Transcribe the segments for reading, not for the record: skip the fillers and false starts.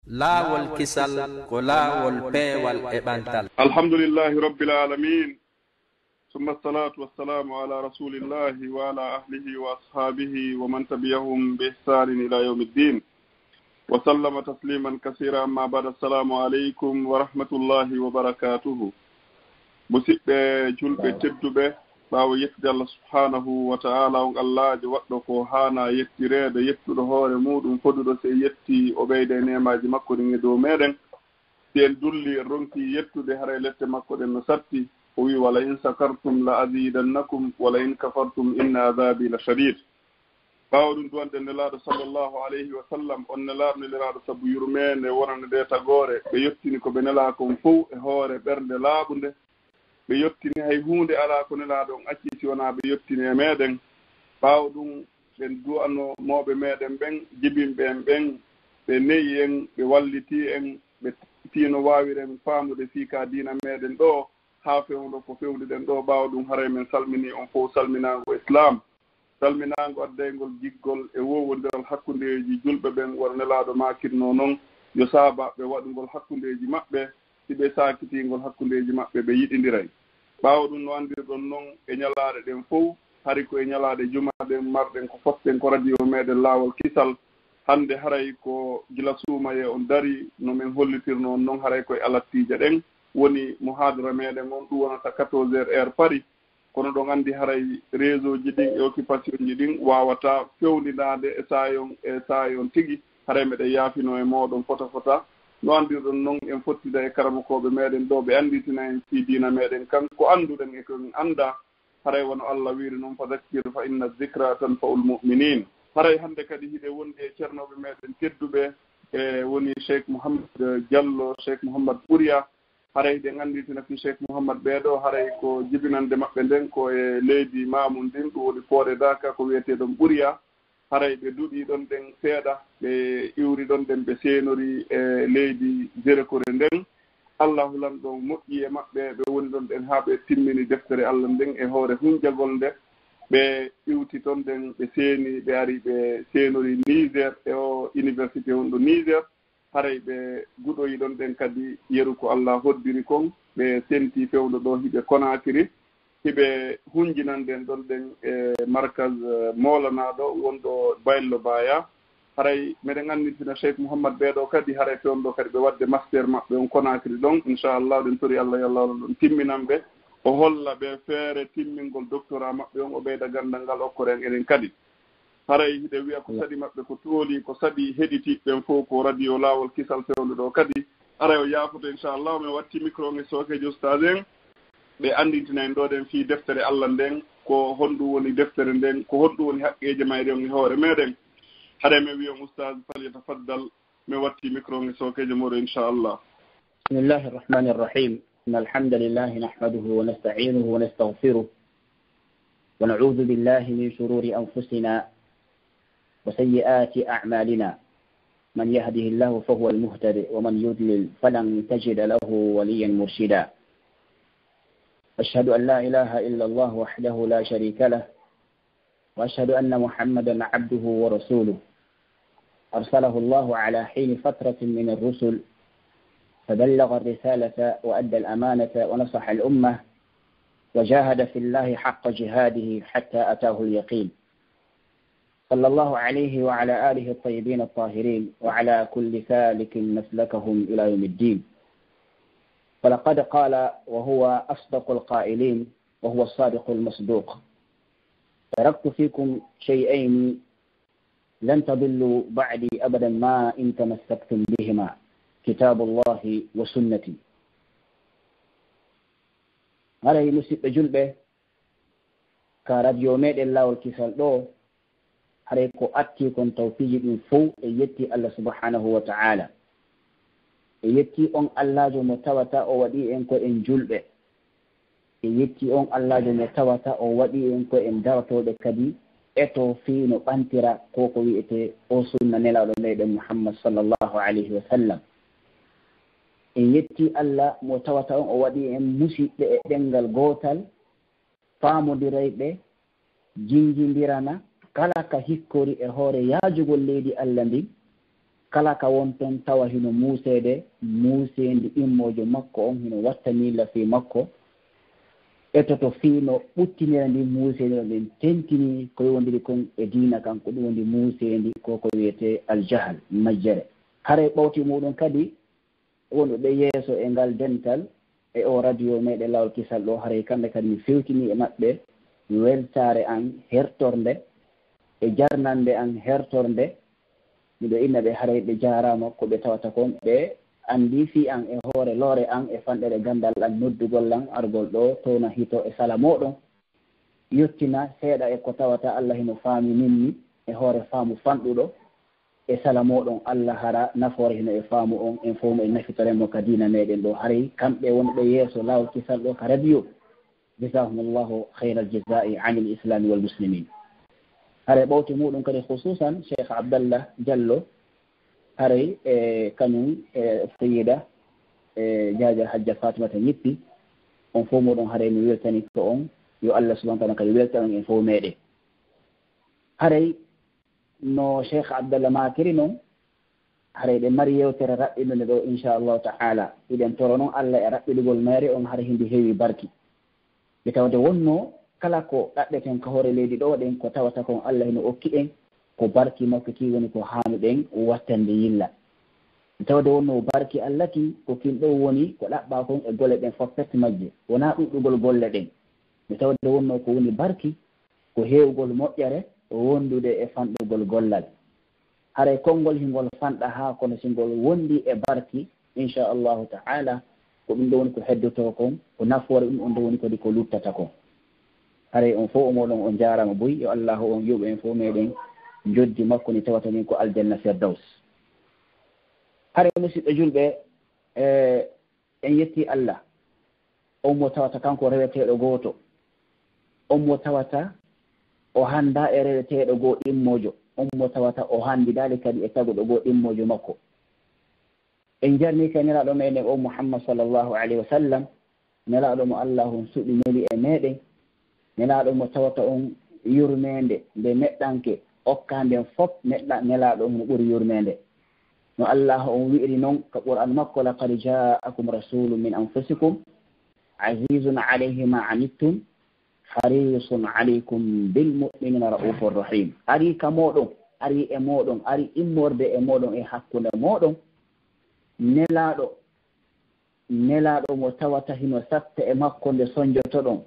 laawol kisal ko laawol peewal e ɓantal. alhamdulillahi rabbil alamin summa salatu wassalamu ala rasulillahi wa ala ahlihi wa ashabihi wa man tabiyahum bi ihsanin ila yawmiddin wa sallama tasliman kasira. amma ba'da, assalamu aleykum wa rahmatullahi wa barakatuhu. musidɓe julɓe tedduɓe, ɓaawo yettude Allah subhanahu wa ta'ala on Allahjo waɗɗo ko haana yettireede, yettuɗo hoore muɗum foduɗo se yetti o ɓeyde nemaji makko ɗin e dow meɗen. si en dulli en ronki yettude haray lette makko ɗen no satti, o wi wala in sakartum la azidannakum wala in kafartum inna adabi la shadid. ɓaawo ɗum duwanɗen nelaaɗo sallllahu alayhi wa sallam, on nelaaɗo neliraaɗo sabu yurmende wonande nde tagore ɓe yettini ko ɓe nelaa kon fof e hoore ɓernde laaɓunde. ɓe yettini hay hunde ala ko nelaaɗo on acci si wonaa ɓe yettini e meeɗen. ɓaawo ɗum ɓen du'ano mawɓe meeɗen ɓen, jibinɓe en ɓen, ɓe neyi en, ɓe walliti en, ɓe tiino waawiren faamude fiika diina meeɗen ɗo haa fewndo ko fewniɗen ɗo. ɓaawo ɗum haray men salmini on fof salminaango islam, salminaango addaygol jiggol e wowondiral hakkundeji julɓe ɓen. wona nelaaɗo makirno noon yo saaba ɓe waɗugol hakkundeji maɓɓe, si ɓe saakitingol hakkundeji maɓɓe ɓe yiɗidiray. ɓaawo ɗum no anndirɗon noon e ñalaaɗe ɗen fof, hari ko e ñalaaɗe juma ɗen marɗen ko foften ko radio meɗen laawol kisal. hannde haray ko gila suumaye on dari no min hollitirno on noon haray koye alattiije ɗen woni muhadara meɗen on. ɗum wonata 14 heures pari. kono ɗon anndi haray réseau ji ɗin e occupation ji ɗin wawata fewndinaade e saayon tigi. haray meɗen yaafino e moɗon fota no anndirɗon noon en fottida e karamokoɓe meɗen ɗo ɓe anditina en fi diina meɗen kan ko annduɗen e koen annda. haray wono Allah wiiri noon fa zakkir fa inna zicra tanfa'ul mu'minin. haray hannde kadi hiɗe wondi e ceernoɓe meɗen tedduɓe e woni cheikh Mouhammad Diallo, cheikh Mouhammad Ɓuriya. haray hiɗen anditina fi cheikh Mouhammad ɓeeɗo haray ko jibinande maɓɓe nden ko e leydi Mamoun ndin, ɗum woni Poore Daka ko wiyeteɗon Ɓuriya. haray ɓe duɗi ɗon ɗen seeɗa, ɓe iwri ɗon ɗen ɓe seenori e leydi Jérékore nden. allahu lan ɗon moƴƴi e maɓɓe, ɓe woni ɗon ɗen haa ɓe timmini deftere Allah nden e hoore hunjagol nde. ɓe iwti toon ɗen ɓe seeni, ɓe ari ɓe seenori Niger e o université on ɗo Niger. haray ɓe guɗoyi ɗon ɗen kadi yeru ko Allah hoddiri kon. ɓe senti fewɗo ɗo hiɓe Konakiri, hiɓe hunjinanden ɗon ɗen e markaz molanaɗo wonɗo Baylo Baya. haray meɗen annitina cheikh Mouhammad ɓeeɗo kadi haray fewnɗo kadi ɓe wadde master maɓɓe on Konakiri ɗon. inchallah ɗen tori Allah yallano ɗon timminanɓe o holla ɓe feere timmingol doctorat maɓɓe on, o ɓeyda gandal ngal okkoren enen kadi. haray hiɗe wiya ko saɗi maɓɓe ko tooli, ko saɗi heɗitiɓɓen fof ko radio laawol kisal fewnde ɗo kadi. haray o yaafoto inchallah mi watti micro nge sokejo ustage en ɓe andintina en ɗo ɗen fii deftere Allah nden, ko honɗum woni deftere nden, ko honɗum woni haqqeje mayre on e hoore meɗen. haɗa mi wiyon oustaz falyatafaddal, mi watti micro nge sokejo moɗo inchallah. bismillahi irrahmani irrahim. إن الحمد لله نحمده ونستعينه ونستغفره ونعوذ بالله من شرور أنفسنا وسيئات أعمالنا. من يهده الله فهو المهتد ومن يضلل فلن تجد له وليا مرشدا. أشهد أن لا إله إلا الله وحده لا شريك له وأشهد أن محمدا عبده ورسوله أرسله الله على حين فترة من الرسل فبلغ الرسالة وأدى الأمانة ونصح الأمة وجاهد في الله حق جهاده حتى أتاه اليقين. صلى الله عليه وعلى آله الطيبين الطاهرين وعلى كل سالك مسلكهم إلى يوم الدين. فلقد قال وهو أصدق القائلين وهو الصادق المصدوق: تركت فيكم شيئين لن تضلوا بعدي أبدا ما إن تمسكتم بهما، كتاب الله وسنتي. haray musidɓe julɓe ka radio meɗen laawol kisal ɗo, haray ko atti kon tawfiji ɗum fof e yetti Allah subhanahu wa ta'ala, e yetti on Allahjo mo tawata o waɗi en ko en julɓe, e yetti on Allahjo mo tawata o waɗi en ko en daratoɓe kadi eto fii no ɓantira ko ko wi'ete o sunna nelaɗo meɗen Muhammad sallallahu alayhi wa sallam. en yetti Allah mo tawata on o waɗi en musidɓe e ɗengal gootal, faamodirayɓe, jinjindirana kala ka hikkori e hoore yaajugol leydi Allah ndin, kala ka won toon tawa hino muuseende immojo makko on hino wattanilla fi makko etoto fiino ɓuttinira ndi muuseende o ɗen tentini ko yowndiri kon e diina kan ko ɗum wondi muuseende koko wiyete aljahal majjere hara ɓawti muɗum kadi wonɗo ɓe yeeso e ngal dental e o radio meɗen lawol kisal ɗo haray kamɓe kadi mi fewtini e maɓɓe weltare an hertorde e jarnande an hertorde miɗo inna ɓe haray ɓe jarama ko ɓe tawata kon ɓe andi fi an e hoore loore an e fanɗere gandal an noddugol an argol ɗo towna hito e sala moɗon yettina seeɗa e ko tawata Allah hino faami minni e hoore faamu fanɗuɗo e sala moɗon Allah hara nafoore hino e faamu on en fof mo e nafitoremo ka diina meɗen ɗo haray kamɓe wonɓe yeeso lawol kisal ɗo ka radio jasahumullahu hayra aljazai an il islami wal muslimin haray ɓawti muɗum kadi hususan cheikh abdallah diallo haray e kañum e sayida e jaajal hajja fatimata ñippi on fof muɗum haray mi weltani ko on yo Allah subahana taala kadi welta on en fof meɗen haray no cheikh abdallah makiri noon haray ɗe mari yewtere raɓɓiɗunde ɗo inchallahu taala iɗen toro noon Allah e raɓɓiɗugol mayre on hara hindi heewi barki ɓe tawde wonno kala ko ɗaɓɓeten ka hoore leydi ɗo ɗen ko tawata kon Allah hino okki en ko barki makko ki woni ko hanuɗen wattande yilla ɓe tawde wonno barki Allah ki ko kin ɗo woni ko ɗaɓɓa kon e golle ɗen fof pette majje wona ɗuɗɗugol golle ɗen ɓe tawde wonno ko woni barki ko heewgol moƴƴere wondude e fanɗugol gollal haray konngol hingol fanɗa haa kono singol wondi e barki inchallahu taala ko ɗum ɗo woni ko heddoto kon ko nafoore ɗum on ɗo woni kadi ko luttata kon haray on fof omoɗon on jarama boy yo allahu on yuɓe en fof meɗen joddi makko ni tawata min ko aljanna firdaus haray musidɓe julɓe en yetti Allah on mo tawata kanko reweteɗo gooto on mo tawata o hannda e reweteɗo goo ɗimmojo on mo tawata o hanndi dali kadi e taguɗo goo ɗimmojo makko en jarni ka nelaɗo meɗen o Muhammad sallllahu alayhi wa sallam nelaɗo mo allahu suɗi neli e meɗen nelaɗo mo tawata on yurmede nde neɗɗanke okkanden fof nelaɗo no ɓuri yurmede no Allah on wi'iri noon ka qur'an makko laqad ja'akum rasulun min anfusikum azizun alayhi ma anittum harisun alaykum bil mu'minina raufur rahim ari ka moɗon ari e moɗon ari immorde e moɗon e hakkunde moɗon nelaɗo mo tawata hino satta e makko nde sonjotoɗon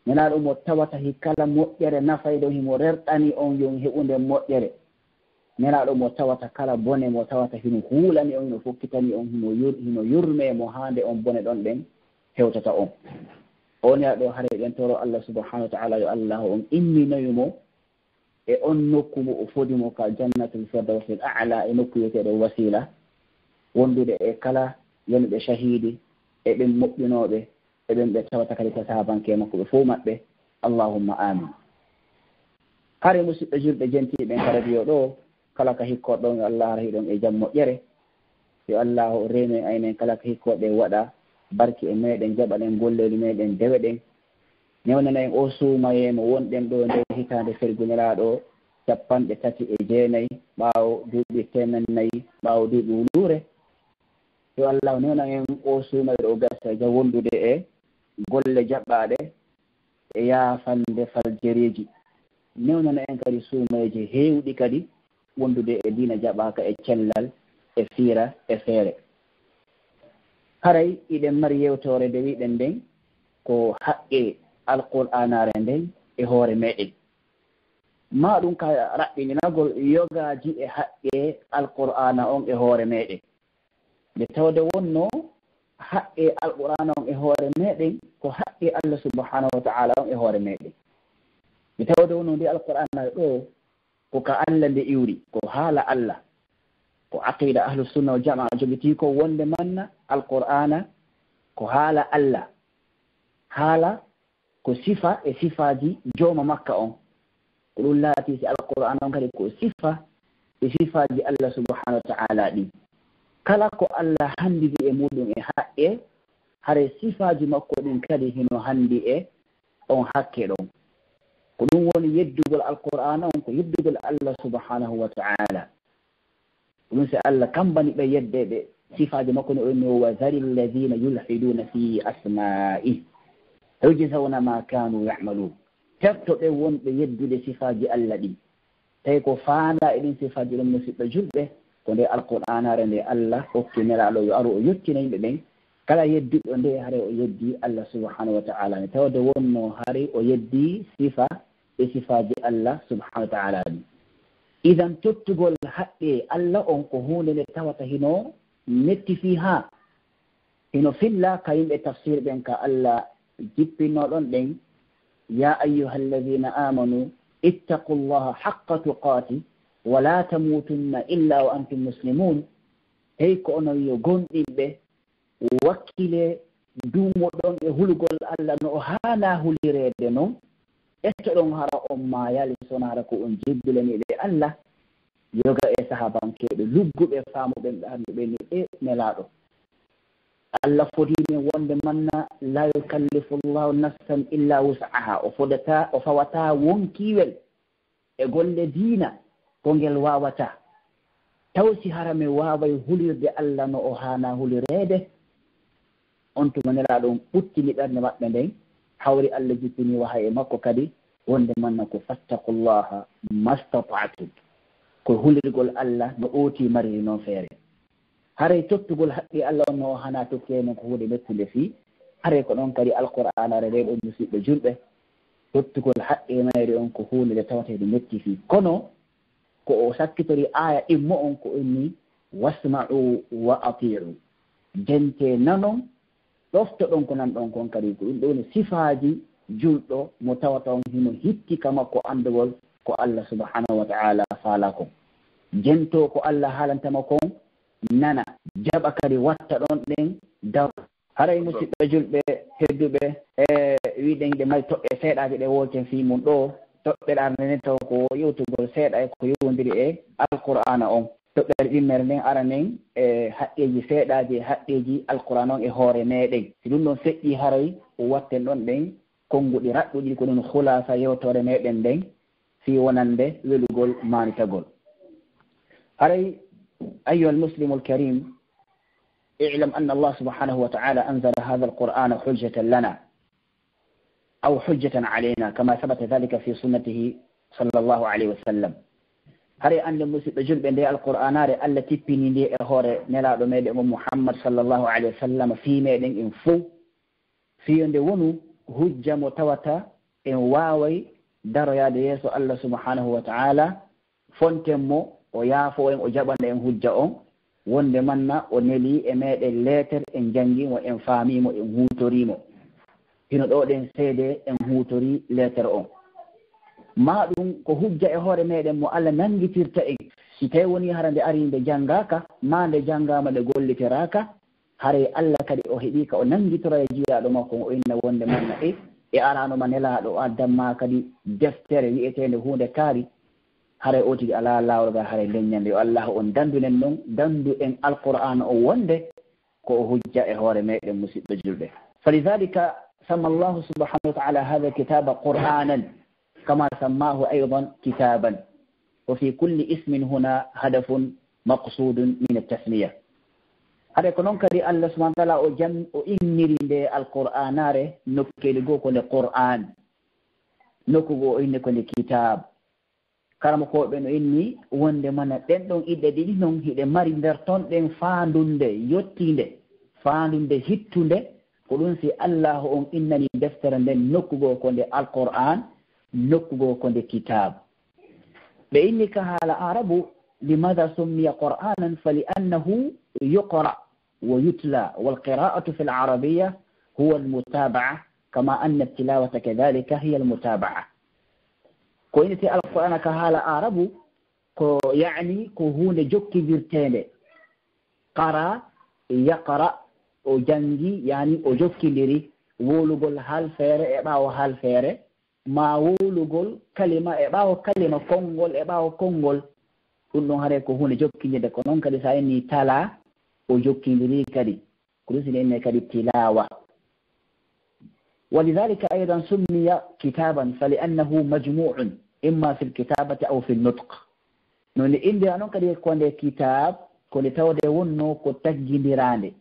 nelaɗo mo tawata hi kala moƴƴere nafayɗo himo rerɗani on yon heɓunde moƴƴere nelaɗo mo tawata kala bone mo tawata hino huulani on hino fokkitani on hino yurme mo hande on bone ɗon ɗen hewtata on on yaɗo hare ɗen toro Allah subhanahu wa ta'ala yo Allah on imminayumo e on nokkumo o fodimo ka jannatul firdaus al a'la e nokku yeteɗo wasila wondude e kala yonɓe shahidi e ɓen moƴƴinoɓe e ɓen ɓe tawata kadi ko sahabanke makko ɓe fof maɓɓe allahumma amin hare musidɓe julɓe jentiɓen ka radio ɗo kala ka hikkoɗon yo Allah hara hiɗon e jam moƴƴere yo Allah o reeno aynen kala ka hikkoɗe waɗa barki e meɗen jaɓaɗen golleɗi meɗen dewe ɗen newnana en o suumayemo wonɗen ɗo nde hitande fergunelaɗo 39 ɓaawo duuɓi 4 ɓaawo duuɓi wuluure yo Allah newna en o suumayɗo o gasa ja wondude e golle jaɓɓaɗe e yaafande faljereji newnana en kadi suumayji heewɗi kadi wondude e diina jaɓaka e cellal e fiira e feere haray iɗen mari yewtore nde wiɗen nden ko haqqe alqur'anare nden e hoore meɗen ma ɗum ka raɓɓininagol yogaji e haqqe alqur'ana on e hoore meɗen nde tawde wonno haqqe alqur'ana on e hoore meɗen ko haqqe Allah subhanahu wa ta'ala on e hoore meɗen nde tawde wonno ndi alqur'ana ɗo ko ka Allah nde iwri ko haala Allah ko aqida ahlus sunna wal jamaa jogiti ko wonde manna alqur'ana ko haala Allah haala ko sifa e sifaji jooma makka on ko ɗum laati si alqur'ana on kadi ko sifa e sifaji Allah subhanahu wa ta'ala ɗi kala ko Allah handidi e muɗum e haqqe hare sifaji makko ɗin kadi hino handi e on hakke ɗon ko ɗum woni yeddugol alqur'ana on ko yeddugol Allah subhanahu wa ta'ala ɗum si Allah kambani ɓe yeddeɓe sifaji makko no inni wa zari alladina yulhiduna fi asma'i yujzawna ma kanu ya'malun teftoɓe wonɓe yeddude sifaji Allah ɗi tawi ko faanda e ɗin sifaji ɗum musidɓe julɓe ko nde alqur'anare nde Allah hokki nelaɗo yo aru o yettina yimɓe ɓen kala yeddiɗo nde haare o yeddi Allah subhanahu wa ta'ala ni tawde wonno haare o yeddi sifa e sifaji Allah subhanahu wa ta'ala ni idan tottugol haqqe Allah on ko hunde nde tawata hino metti fi ha hino filla ka yimɓe tafsir ɓen ka Allah jippinnoɗon ɗen ya ayyuha alladina amanu ittaqu llaha haqqa tuqati wala tamutunna illa wa antum muslimun hey ko onon yo gonɗinɓe wakkile dumoɗon e hulgol Allah no o hana hulirede noon ettoɗon hara on mayali sonara ko on jebbilaniɓe Allah yoga e sahabankeɓe lugguɓe famuɓen ɓe anduɓe ni e nelaɗo Allah fotimi wonde manna la yukallifu llahu nafsan illa wus'aha o fawata wonkiwel e golle diina ko ngel wawata taw si harame waway hulirde Allah no o hana hulirede on tuma nelaɗon ɓuttini ɓernde maɓɓe nden hawri Allah jippini waha e makko kadi wonde manna ko fattaqullaha mastata'tum ko hulirgol Allah no ooti mariri noon feere haray tottugol haqqi Allah on no hana tokkie noon ko hunde mettude fii haray ko ɗon kadi alqur'anare nde ɗon musidɓe julɓe tottugol haqqe mayri on ko hunde nde tawatede metti fii kono ko o sakkitori aya ɗimmo on ko inni wasma'u wa ati'u jente nanon ɗoftoɗon ko nanɗon kon kadi ko ɗum ɗoni sifaji julɗo mo tawata on hino hittika makko andugol ko Allah subhanahu wa ta'ala faala kon jento ko Allah haalantama kon nana jaɓa kadi watta ɗon ɗen daw haray musidɓe julɓe hedduɓe e wiɗen ɗe mari toɓɓe seeɗaji ɗe woten fi mum ɗo toɓɓe arnene taw ko yewtugol seeɗa e ko yewdiri e alqur'ana on toɓɓere ɗimmere nden ara nden e haqqeji seeɗaji e haqqeji alqur'ana on e hoore meɗen si ɗum ɗon feƴƴi haray o watten ɗon ɗen konnguɗi raɗɗuɗi ko ɗum hulasa yewtore meɗen nden fi wonande welugol manitagol haray أيها المسلم الكريم اعلم أن الله سبحانه وتعالى أنزل هذا القرآن حجة لنا أو حجة علينا كما ثبت ذلك في سنته صلى الله عليه وسلم هري أن المسلم جلب أن القرآن التي بني لي هور نلا دميد محمد صلى الله عليه وسلم في ميدن إنفو في أن ونو حجة متوتا إن واوي دار يا ديسو الله سبحانه وتعالى فونتمو o yaafo en o jaɓana en hujja on wonde manna o neli e meɗen lettere en janngimo en faamimo en huutorimo hino ɗo ɗen seede en huutori lettere on ma ɗum ko hujja e hoore meɗen mo Allah nangitirta en si tawi woni hara nde ari nde janngaka ma nde janngama nde gollitiraka hare Allah kadi o heeɓi ka o nangitora e jiiraɗo makko o inna wonde manna e aranoma nelaɗo o addamma kadi deftere wi'etende hunde kaari hare o tigi ala lawolga hare leññande yo Allah on dandunen noon dandu en alqur'an o wonde ko o hujja e hoore meɗen musidɓe julɓe falidhalika samma Allahu subhanahu wa ta'ala hadha kitaba qur'anan kama sammahu aydan kitaban wa fi kulli ismin huna hadafun maqsudun min at-tasmiya hade ko noon kadi Allah subhanahu wa ta'ala o inniri nde alqur'anare nokkeli goo ko nde qur'an nokkugo o inni ko nde kitab karama koɓe no inni wonde mana ɗen ɗon iɗɗe ɗiɗi noon hiɗe mari nder toon ɗen faandunde yettinde faandunde hittunde ko ɗum si Allah on innani deftere nden nokkugo ko nde alqur'an nokkugo ko nde kitab ɓe inni ka haala arabu limada summiya qur'anan faliannahu yuqra wa yutla walqira'atu fi al-arabiyya huwa al-mutaba'a kama anna at-tilawata kadhalika hiya al-mutaba'a ko inete alqur'ana ka haala arabu ko yani ko hunde jokkidirtende qara yaqra o jangi yani o jokkidiri wolugol hal feere e ɓaawo hal feere ma wolugol kalima e ɓaawo kalima konngol e ɓaawo konngol ɗum ɗon hare ko hunde jokkidirde ko noon kadi sa inni tala o jokkidiri kadi ko ɗum sine enne kadi tilawa ولذلك أيضا سمي كتابا فلأنه مجموع إما في الكتابة أو في النطق non inde anon kadi ko nde kitab ko nde tawde wonno ko taggindirande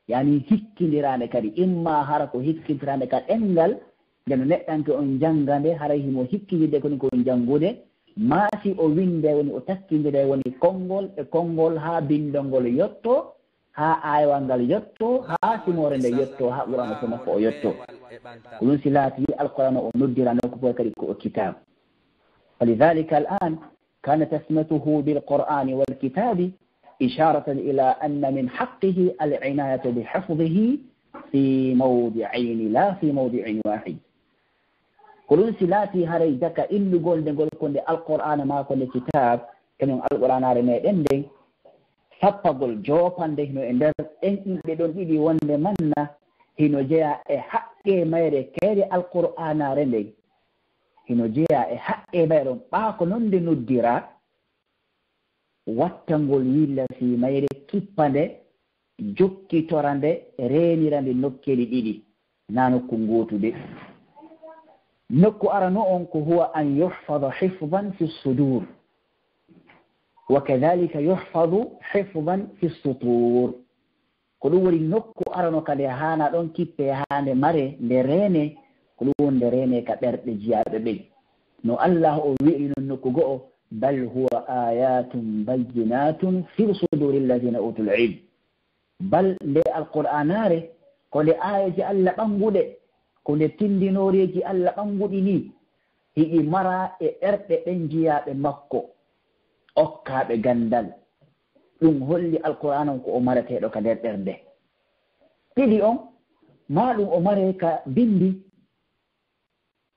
yani hikkindirande kadi imma hara ko hikkindirande ka ɗengal nde no neɗɗanke on janngande haray himo hikkidide koni ko janngude maasi o winde woni o takkindide woni konngol e konngol haa bindol yotto haa aywal ngal yotto haa simore nde yotto haa qur'ana so makko o yotto ko ɗum si laati alqur'ana o noddirano ko fof kadi ko o kitab فلذلك الآن كان تسميته بالقرآن والكتاب إشارة إلى أن من حقه العناية بحفظه في موضعين لا في موضع واحد قلون سلاتي هري دكا إلو قول نقول كون القرآن ما كون كتاب كنون القرآن رمي دي فقل جوبان دي هنو اندر إن بدون إدي وان منا هنو جاء حقه ميري كيري القرآن رمي hino jeeya e haqqe mayɗon ɓaako noon nde noddira wattangol yilla si mayre kippande jokkitorande reenirande nokkeli ɗiɗi na nokku gootude nokku arano on ko huwa an yuhfada hifdan fi sudur wa kadhalika yuhfadu hifdan fi sutur ko ɗum woni nokku arano kade haana ɗon kippe haande mare nde reene ko ɗum wonde reene ka ɓerɗe jiyaaɓe ɓen no allah o wi'i non nokku go'o bal huwa ayatum bayyinatun fi suduri alladina utul ilm bal nde alqur'anare ko nde ayaji allah ɓanguɗe ko nde tindinoreji allah ɓanguɗi ni hiɗi mara e ɓerɗe ɓen jiyaaɓe makko okkaɓe gandal ɗum holli alqur'an on ko o marateɗo ka nder ɓernde ɗiɗi on ma ɗum o mare ka bindi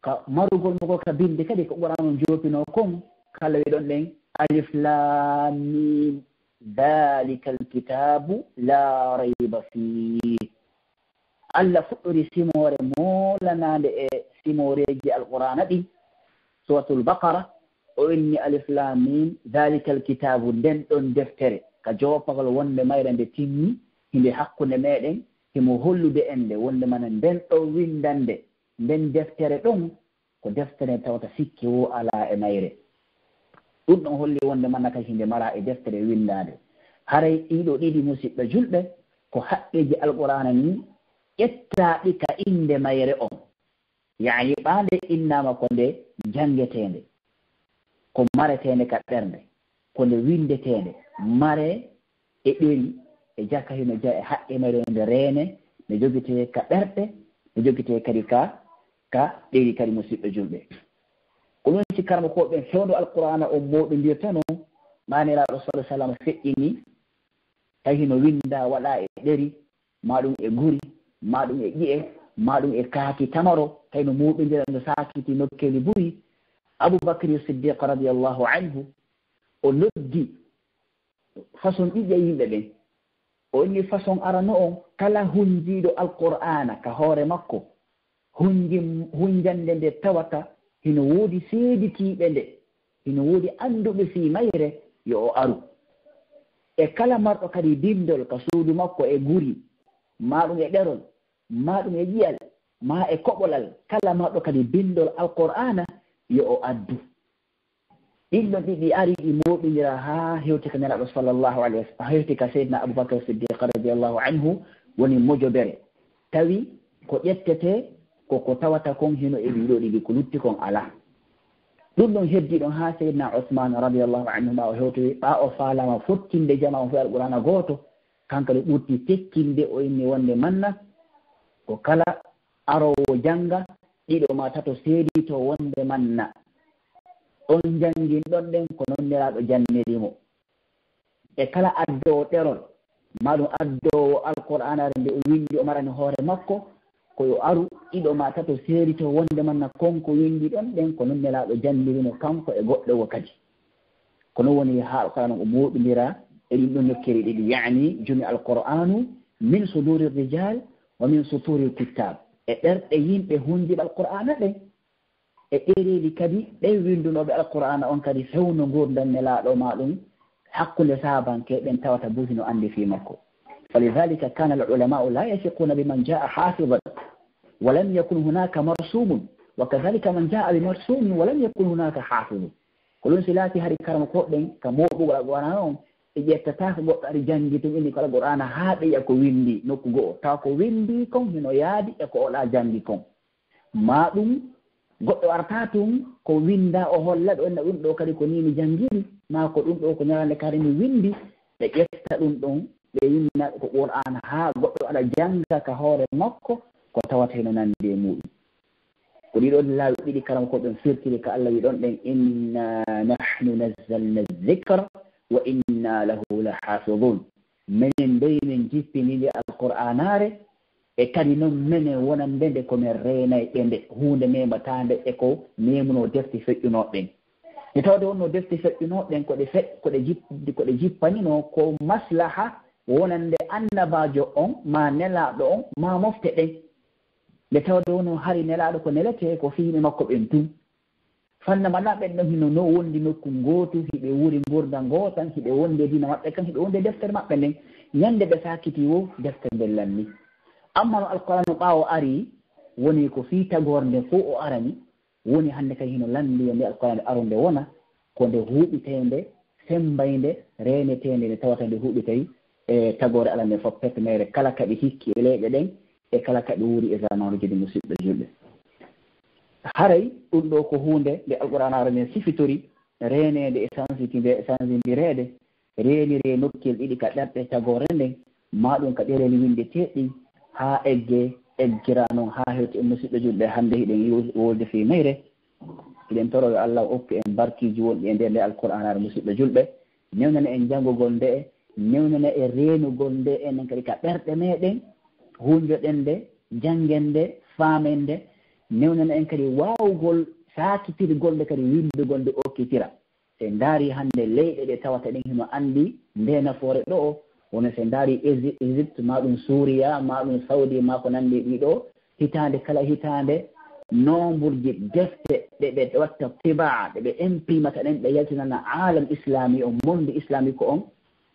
ka marugol mugo ka binde kadi ko ɓurano jopino kon kala wiɗon ɗen alif lam mim dhalika alkitabu la rayba fih allah fuɗɗori simore molanade e simoreji alqur'ana ɗi suratul baqara o inni alif lam mim dhalika alkitabu nden ɗon deftere ka jopagol wonde mayre nde timmi hinde hakkunde meɗen himo hollude en nde wonde mana nden ɗo windande nden deftere ɗum ko deftere tawata sikki wo ala e mayre ɗum ɗon holli wonde manna kay hinde mara e deftere windade haray ɗiɗo ɗiɗi musidɓe julɓe ko haqqeji alqur'ana ni ƴettaɗi ka inde mayre on yani ɓande innama ko nde jangetende ko maretende ka ɓernde ko nde windetende mare e ɗeri e jakka hino ja e haqqe mayre nde reene nde jogite ka ɓerɗe nde jogite kadi ka ɗeri kadi musidɓe julɓe ko ɗum si karama ko ɓen fewndo alqur'ana o moɗo mbiyatano maniraɗo sallah sallam feƴƴini tawi hino winda waɗa e ɗeri maɗum e guri maɗum e ƴi'e maɗum e kaaki tamaro tawi no muɗodira no sakiti nokkeli buyi aboubacry siddiq radiallahu anhu o noddi façon ɗiɗi e yimɓe ɓen o inni façon arano on kala hunjiɗo alqur'ana ka hoore makko hunjande nde tawata hino woodi seeditiiɓe nde hino woodi annduɓe fii mayre yo o aru e kala marɗo kadi bindol ka suudu makko e guri ma ɗum e ɗerol ma ɗum e ƴiyal ma e koɓolal kala marɗo kadi bindol alqur'ana yo o addu ɗinɗon ɗiɗi ari ɗi moɓindira haa hewti ka nelaɗo sallllahu alayhi wa sallam hewti ka seydna aboubacre siddiq radiallahu anhu woni mojobere tawi ko ƴettete koko tawata kon hino e ɗiɗo ɗiɗi ko lutti kon ala ɗum ɗon heddi ɗon haa seydna ousmane radiallahu anhu ma o hewtoyi ɓa o faalama fottinde jama o fo alqur'ana gooto kanka ɗo ɓurti tekkinde o inni wonde manna ko kala arowo jannga ɗiɗo ma tato seedi to wonde manna on janngin ɗon ɗen ko nonniraɗo jannirimo e kala addowo ɗerol maɗum addowo alqur'anare nde o windi o marani hoore makko koyo aru ɗiɗo ma tato seedi to wonde manna konko windi ɗon ɗen ko nonniraɗo jannirimo kanko e goɗɗowo kadi kono woni ha alqur'an o moɗodira e ɗin ɗon nokkeri ɗiɗi yani jumi alqur'anu min suduri rijal wa min suturi lkitab e ɗerɗe yimɓe hundiɓe alqur'ana ɗen e ɗereji kadi ɗen windunoɓe alqur'ana on kadi fewno gurdan nelaɗo ma ɗum hakkunde sahabanke ɓen tawata buhi no andi fi makko falidhalika kana alulamau la yasiquna biman jaa hafidan walam yakun hunaka marsumun wa kadhalika man jaa bimarsumin walam yakun hunaka hafidun ko ɗum silati hari karama koɗɗen ka moɗugol alqur'ana on e ƴettata ko goɗɗo ari janggi tum inni ko alqur'ana haa ɗeya ko windi nokku go'o taw ko windi kon hino yaadi e ko oɗa jangi kon ma ɗum goɗɗo arta tum ko winda o holla ɗo enna ɗum ɗo kadi ko ni mi jangiri ma ko ɗum ɗo ko ñalande kadi mi windi ɓe ƴetta ɗum ɗon ɓe winna ko qur'ana haa goɗɗo aɗa janga ka hoore makko ko tawata heno nandi e muɗum ko ɗiɗo laawi ɗiɗi karam ko ɓen firtiri ka Allah wi ɗon ɗen inna nahnu nazzalna dhikra wa inna lahu la hafidun minen ndoyi min jippininde alqur'anare e kadi noon minen wonande nde komin reenay ɓe nde hunde mematande e ko memuno defte feƴƴunoɗen e tawde wonno defte feƴƴunoɗen koɗe jippanino ko maslaha wonande annabajo on ma nelaɗo on ma mofte ɗen nde tawde wonno hari nelaɗo ko nelete ko fiime makko ɓen tum fannamaɗa ɓen ɗon hino no wondi nokku gootu hiɓe wuri gurdal gootan hiɓe wonde dina maɓɓe kan hiɓe wonde deftere maɓɓe nden ñande ɓe sakiti wo deftere nden lanni amma no alqur'an no ɓaawo ari woni ko fii tagore nde fof o arani woni hannde kay hino lanndi nde alqur'an nde arunde wona ko nde huuɓitende sembayde renetende nde tawata nde huuɓitay e tagore ala nde fof petmere kala kaɓe hikki e leyɗe ɗen e kala kaɓe wuri e zamanuji ɗi musidɓe julɓe haray ɗum ɗo ko hunde nde alqur'an ara nden sifitori renede e sansidirede renire nokkel ɗiɗi ka ɗerɗe tagore nden ma ɗum ka ɗereni winde teɗɗi ha eggira noon ha hewti e musidɓe julɓe hannde hiɗen wolde fi mayre hiɗen toro yo Allah okku en barkiji wonɗi e nder nde alqur'an ara musidɓe julɓe newnana en janngugol nde newnana e renugol nde enen kadi ka ɓerɗe meɗen hunjoɗen nde janggen nde faamen nde newnana en kadi waawgol saakitirgol nde kadi windugol nde okkitira se ndaari hannde leyɗe ɗe tawata ɗen hino anndi nde nafoore ɗo o wono se ndaari Égypte ma ɗum Suuriya ma ɗum Saudi ma ko nanndi ɗiɗo hitaande kala hitaande nombre ji defte ɗe ɓe watta tibaa ɗe ɓe imprimata ɗen ɓe yaltinana alam islami o monde islamique on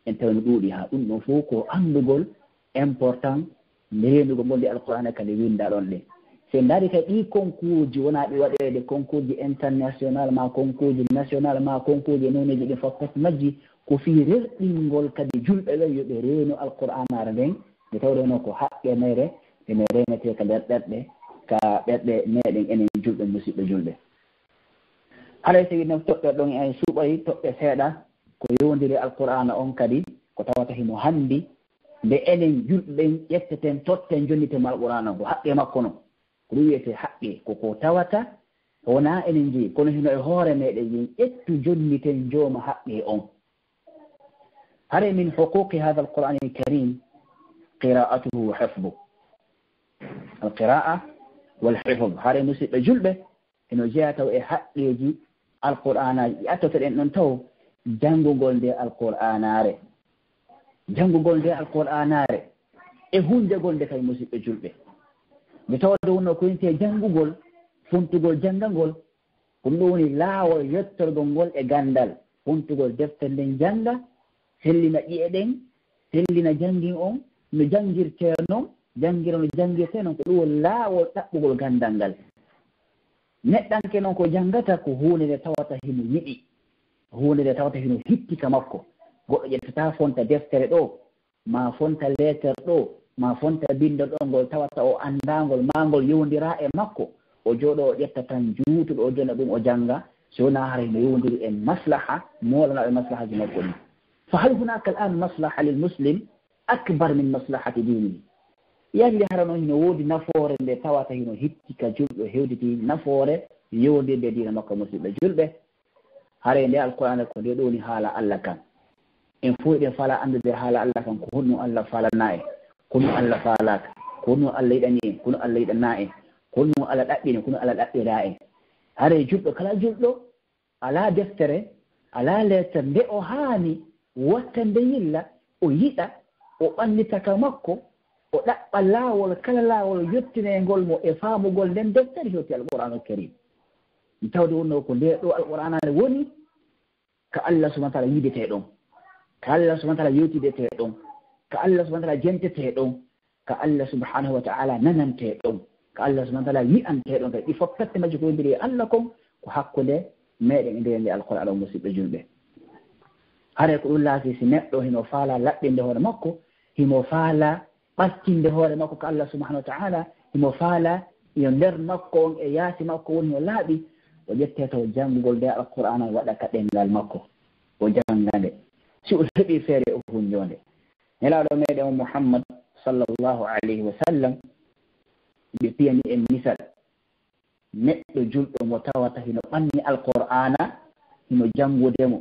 en tawno ɗuuɗi haa ɗum ɗon fof ko anndugol important ndeendugol gonde alqur'ana kadi winda ɗon ɗe se ndaari kay ɗi concours ji wonaa ɗi waɗeede concours ji international ma concours ji national ma concours ji noneji ɗin fof pet majji ko fii rerɗingol kadi julɓe ɓen yo ɓe reeno alqur'anare nden nde tawreno ko haqqe mayre ene renete ka nder ɗerɗe ka ɓerɗe meɗen enen julɓe musidɓe julɓe haɗa so no toɓɓe ɗon en suɓoy toɓɓe seeɗa ko yowndiri alqur'ana on kadi ko tawata himo hanndi nde enen julɓen ƴetteten totten jonnitemo alqur'ana ko haqqe makko non ko ɗum wiyete haqqe koko tawata wona enen jeeyi kono hino e hoore meɗen yin ƴettu jonniten jooma haqqe on هل من حقوق هذا القرآن الكريم قراءته وحفظه القراءة والحفظ هل نسيب جلبه إنه جاءته حقيقي القرآن يأتت أن ننتهو جنگو قول دي القرآن ناري جنگو قول دي القرآن ناري هون جا قول دي كي نسيب جلبه بتوضو أنه كنت جنگو قول فنتو قول جنگو قول كنوني لا ويتر قول غاندال فنتو قول دفتر لين جنگا sellina ƴi'e ɗen sellina janngin on no janngirtee noon janngiro no janngirtee noon ko ɗum laawol ɗaɓɓugol ganndal ngal neɗɗanke noon ko janngata ko huunde nde tawata hino yiɗi huunde nde tawata hino hittika makko goɗɗo ƴettata fonta deftere ɗo ma fonta lettere ɗo ma fonta binda ɗo ngol tawata o anndaangol ma ngol yowndira e makko o jooɗo o ƴetta tan juutuɗo o jona ɗum o jannga so wonaa hara hino yowndiri en maslaha moolana e maslahaji makko ɗum فهل هناك الآن مصلحة للمسلم أكبر من مصلحة دينه يعني هرانو هنا وودي نفور اللي تواتا هنا هتك جلب هودتي نفور يودي بدينا مكة مسلم جلب هرين دي القرآن يقول يدوني حالا الله كان إن فوق فلا عند دي حالا الله كان كونو الله فلا نائي كونو الله فالاك كونو الله يدني كونو الله يدنائي كونو الله الأبين كونو الله الأبين هرين جلب كلا جلب على دفتره على لتر دي أوهاني wattande yilla o yiɗa o ɓannitaka makko o ɗaɓɓa laawol kala laawol yettinengol mo e faamugol nden deftere hewti alqur'anu karim mi tawde wonno ko nde ɗo alqur'anare woni ka Allah subhanahu wa ta'ala yidete ɗon ka Allah subhanahu wa ta'ala yewtidete ɗon ka Allah subhanahu wa ta'ala jentete ɗon ka Allah subhanahu wa ta'ala nanante ɗon ka Allah subhanahu wa ta'ala yi'ante ɗon kadi ɗi fof pette majji ko wondiri Allah kon ko hakkunde meɗen e nde alqur'ana o musidɓe julɓe. hare ko ɗum laati si neɗɗo hino faala laɓɓinde hoore makko, himo faala ɓattinde hoore makko ko Allah subhanahu wa ta'ala, himo faala yo nder makko on e yaasi makko woni no laaɓi, o ƴette to janngugol nde alqur'ana waɗa ka ɗenngal makko o janngande si o heɓi feere o hunjonde. nelaaɗo meɗen o Muhammad sallallahu alayhi wa sallam ɓe piyani en misal neɗɗo julɗo mo tawata hino ɓanni alqur'ana hino janngudemo,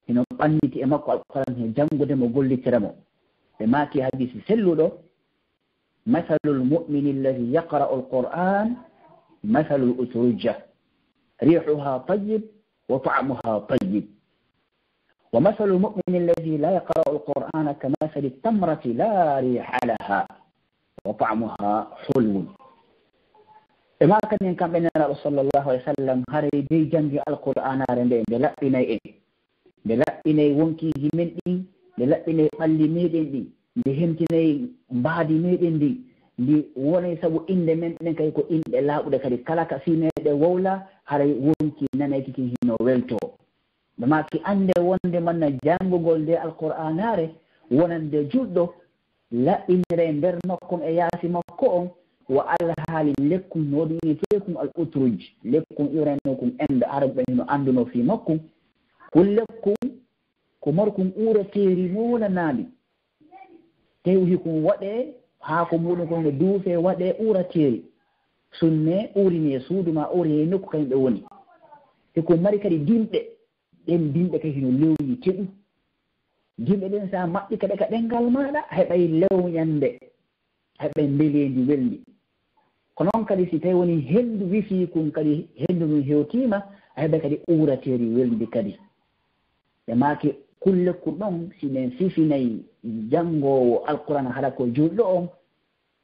hino ɓanniti e makko alqur'ana hino janngudemo gollitiramo. ɓe maaki hadisi selluɗo mathalul mu'mini alladi yaqra'u alqur'an mathalul utrujja rihuha tayyib wa ta'muha tayyib wa mathalul mu'mini alladi la yaqra'u alqur'ana kamathali at-tamrati la riha laha wa ta'muha hulwun. ɓe maakanen kamɓe nelaɗo sallllahu alih w sallam haray dey janngi alqur'anare nde nde laɓɓinay en, nde laɓɓinay wonkiji men ɗin, nde laɓɓinay ɓalli meɗen ɗi, nde hemtinay mbaadi meɗen ndi, ndi wonay sabu inde men ɗen kadi ko inɗe laaɓuɗe kadi kala ka fi meɗe wowla haray wonki nanay kiki hino welto. ɓe maaki annde wonde manna janngugol nde alqur'anare wonande julɗo laɓɓinire nder makkum e yaasi makko on wa alhaali lekkum no ɗum wiyeteekum al utruj, lekkum iwranokum ende arabe ɓen no annduno fi makkum ko lekkum ko markum uurateeri molanaaɗi tewi kum waɗe haako muɗum ko nde duufe waɗe uurateeri sunne uurini e suudu ma uuri e nokku kañum ɓe woni hiko mari kadi dimɗe ɗen dimɗe kadi hino lewñi teɗu dimɓe ɗen sa maɓɓi kadi ka ɗenngal maɗa heɓay lewñande heɓay mbelendi welndi. ko noon kadi si tawi woni henndu wifii kum kadi henndu mum hewtima a heɓay kadi uurateeri welndi kadi. ɓe maaki kulle ko ɗon sinen fifinayi janngoowo alqur'ana haɗa ko julɗo on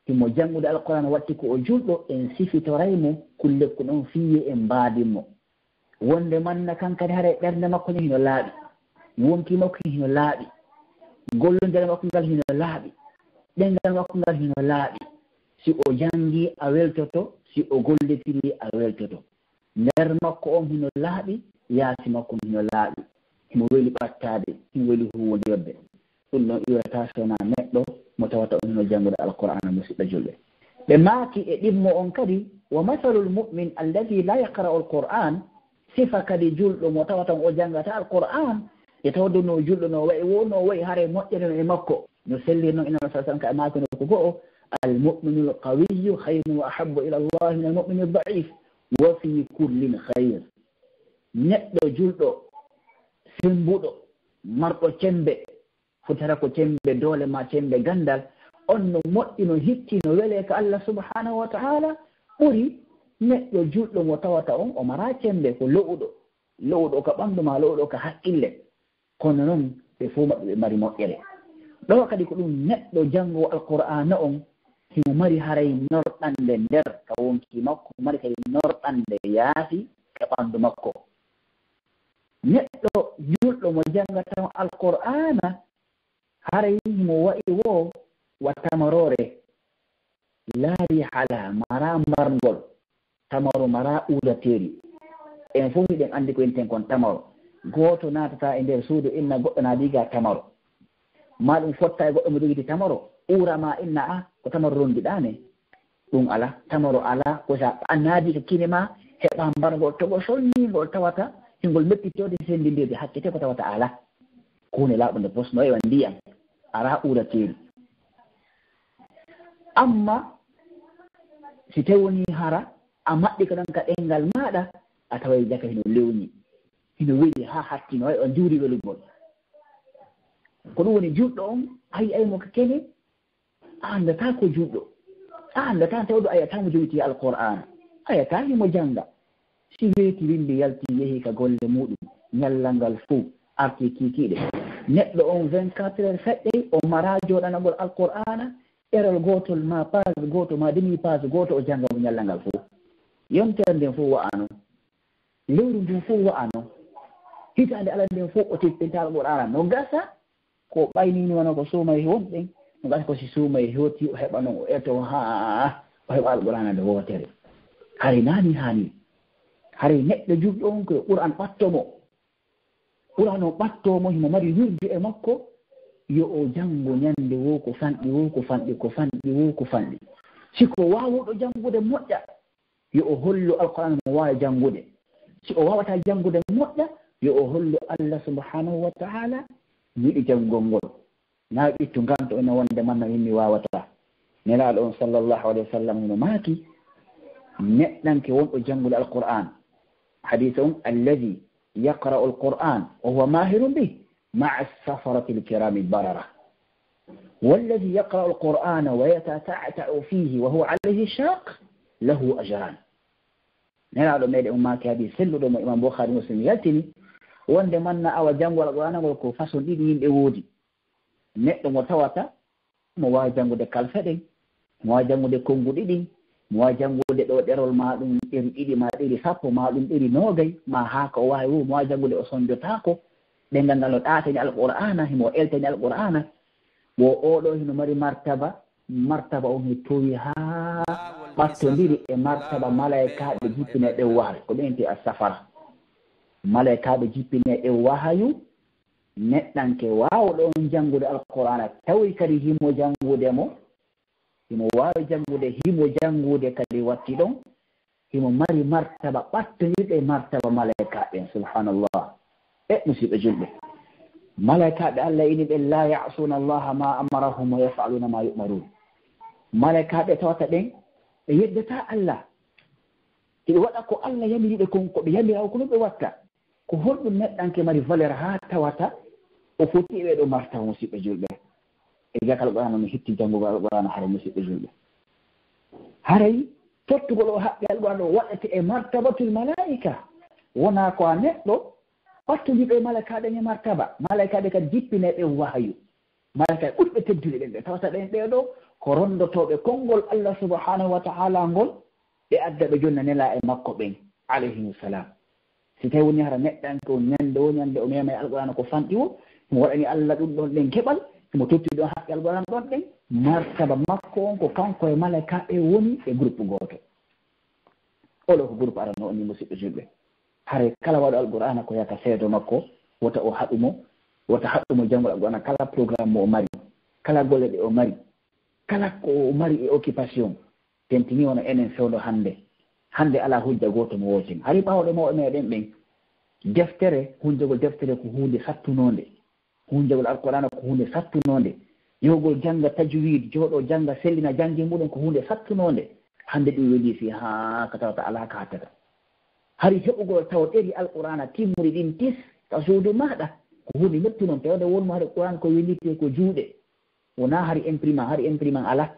himo janngude alqur'ana watti ko o julɗo en sifitoraymo kulle ko ɗon fiye en mbaadinmo wonde manna kankadi haɗa ɓernde makko ni hino laaɓi, wonki makko hino laaɓi, gollondere makko ngal hino laaɓi, ɗenngal makko ngal hino laaɓi. si o janngi a weltoto, si o gollitiri a weltoto. nder makko on hino laaɓi, yaasi makko hino laaɓi, himo weli ɓattaade, himo weli huwondirde. ɗum ɗon iwrata sona neɗɗo mo tawata on hino janngude alqur'ana musidɓe julɓe. ɓe maaki e ɗimmo on kadi wa mathalul mu'min alladi la yaqra'u alqur'an, sifa kadi julɗo mo tawata o janngata alqur'an e tawde no julɗo no wayi wonno wayi hare moƴƴere no e makko no sellirno inna sa sallam ka maaki no ko go'o almu'minu alqawiyyu khayrun wa ahabbu ila allahi min almu'mini alda'if wa fi kullin khayr. neɗɗo julɗo sembuɗo marɗo cembe futata ko cembe doole ma cembe gandal on no moƴƴi no hitti no wele ka Allah subhanahu wa ta'ala ɓuri neɗɗo julɗo mo tawata on o mara cembe ko lowɗo ka ɓandu ma lowɗo ka haqqille kono noon ɓe fof maɓɓe ɓe mari moƴƴere. ɗo kadi ko ɗum neɗɗo janngo alqur'ana on himo mari haray norɗande nder ka wonki makko, mari kadi norɗande yaasi ka ɓandu makko. neɗɗo julɗo mo janngata alqur'ana haray himo wa'i wo wa tamarore laari hala mara margol, tamaro mara uulateeri. en fof hiɗen anndi ko enten kon tamaro. gooto naatata e nder suudu inna goɗɗo naadiga tamaro, ma ɗum fotta e goɗɗo mo jogiti tamaro uurama inna a ko tamaro rondiɗane. ɗum ala, tamaro ala. ko sa naadi ko kine ma heɓa mbargol togo solningol tawata hingol meppitode sendindirde hakkete ko tawata ala kune laaɓunde posno ewa ndiyam ara uurateeri. amma si tawi woni hara a maɓɓi ko ɗon ka ɗenngal maɗa a taway jaka hino lewñi hino weli ha hattino way o juuri welugol. ko ɗum woni juɗɗo on ayi aymo ko kene a anndata ko juɗɗo, a anndata tawɗo ayatamo jogiti alqur'ana, ayata himo jannga. si weeti windi yalti yehi ka golle muɗum ñallal ngal fuu arti kiikiiɗe neɗɗo on 24 heures feɗɗey o mara joɗanagol alqur'ana erol gotol ma page goto ma demi page goto o jannga mo ñallal ngal fuu. yontere nden fof wa'ano, lewru ndun fof wa'ano, hitande ala nden fof o teppinta alqur'ana no gasa ko ɓaynini wona ko suuma e wonɗen no gasa ko si suuma e hewti o heɓa noon o eto ha o heɓa alqur'ana nde wotere. hay nani hani haray neɗɗo juɗɗo on koye qur'an ɓattomo qur'an o ɓattomo himo mari wirdu e makko yo o janngo ñande wo ko fanɗi wo ko fanɗi ko fanɗi wo ko fanɗi siko wawuɗo janngude moƴƴa yo o hollu alqur'an mo wawi janngude si o wawata janngude moƴƴa yo o hollu Allah subhanahu wa ta'ala yiɗi janngol ngol na ɓittu nganto ene wonde manna min mi wawata nelaɗo on sallllahu alayhi wa sallam hino maaki neɗɗanke wonɗo janngude alqur'an hadith on alladi yaqra'u alqur'an wa huwa mahirun bih ma'a as-safarati al-kirami al-barara والذي يقرأ القرآن ويتتعتع فيه وهو عليه شاق له أجران نرى ميد أماك هذه سلو دوم إمام بخاري مسلم يلتني وند من أو جنب القرآن والكو فصل دين يودي نت متواتا مواجهة ده كالفدين مواجهة ده كونغو دين مواجهة ده درول ما دين إيدي ما دين سابو ما دين إيدي نوجي ما هاك وايو مواجهة ده أصلا جتاكو dengan kalau taatnya Al-Qur'an himo eltanya Al-Qur'an wo oɗo hino mari martaba on towi ha ɓattodiri e martaba malaikaɓe jippine ɗe wahay ko ɓenti a safara malaikaɓe jippine ɗe wahayu neɗɗanke wawɗo on janngude alqur'ana tawi kadi himo janngude mo himo wawi janngude himo janngude kadi watti ɗon himo mari martaba ɓattodirɗe martaba malaikaɓe subhanallah e musidɓe julɓe malaikaɓe Allah ini ɓe la ya'suna allaha ma amarahum wa yaf'aluna ma yu'marun malaikaɓe tawata ɗen ɓe yeddata Allah ɓe waɗa ko Allah yamiriɓe kon ko ɓe yamira ko no ɓe watta ko holɗum neɗɗanke mari valeur ha tawata o foti ɓe ɗo martaba musidɓe julɓe e jakal qur'ana no hitti janngugo alqur'ana haray musidɓe julɓe haray tottugol o haɓɓe alqur'ana o waɗete e martabatul malaika wona ko a neɗɗo ɓattodiɓe malaikaɓe e martaba malaikaɓe kadi jippineɓe wahayu malaikaɓe ɓurɓe teddude ɓen ɓe tawata ɗen ɓeɗo ko rondotoɓe konngol Allah subhanahu wa ta'ala ngol ɓe adda ɓe jonna nela e makko ɓen alayhimussalam si tawi woni hara neɗɗanke o ñande o mema e alqur'ana ko fanɗi o mo waɗani Allah ɗum ɗon ɗen keɓal mo totti ɗon haqqe alqur'ana ɗon ɗen martaba makko on ko kanko e malaikaɓe woni e groupe goto oɗo ko groupe arano on ni musidɓe julɓe hare kala waɗo alqur'ana ko yaka seedo makko wota o haɗumo janngol alqur'ana kala programme mo o mari kala golle ɗe o mari kala ko o mari e occupation tentini wono enen fewdo hande ala hujja goto mo wotin hari ɓawɗo mawɓe meɗen ɓen deftere hunjagol deftere ko hunde sattunode hunjagol alqur'ana ko hunde sattunode yogol jannga tajwid jooɗo jannga sellina janngi muɗum ko hunde sattunode hande ɗum welisi ha ka tawata ala ka hattata hari heɓugol taw ɗeri alqur'ana timmuri ɗin tis ka suudu maɗa ko hunde metti noon tawde wonmo hari qur'an ko windite ko juuɗe wona hari imprimant ala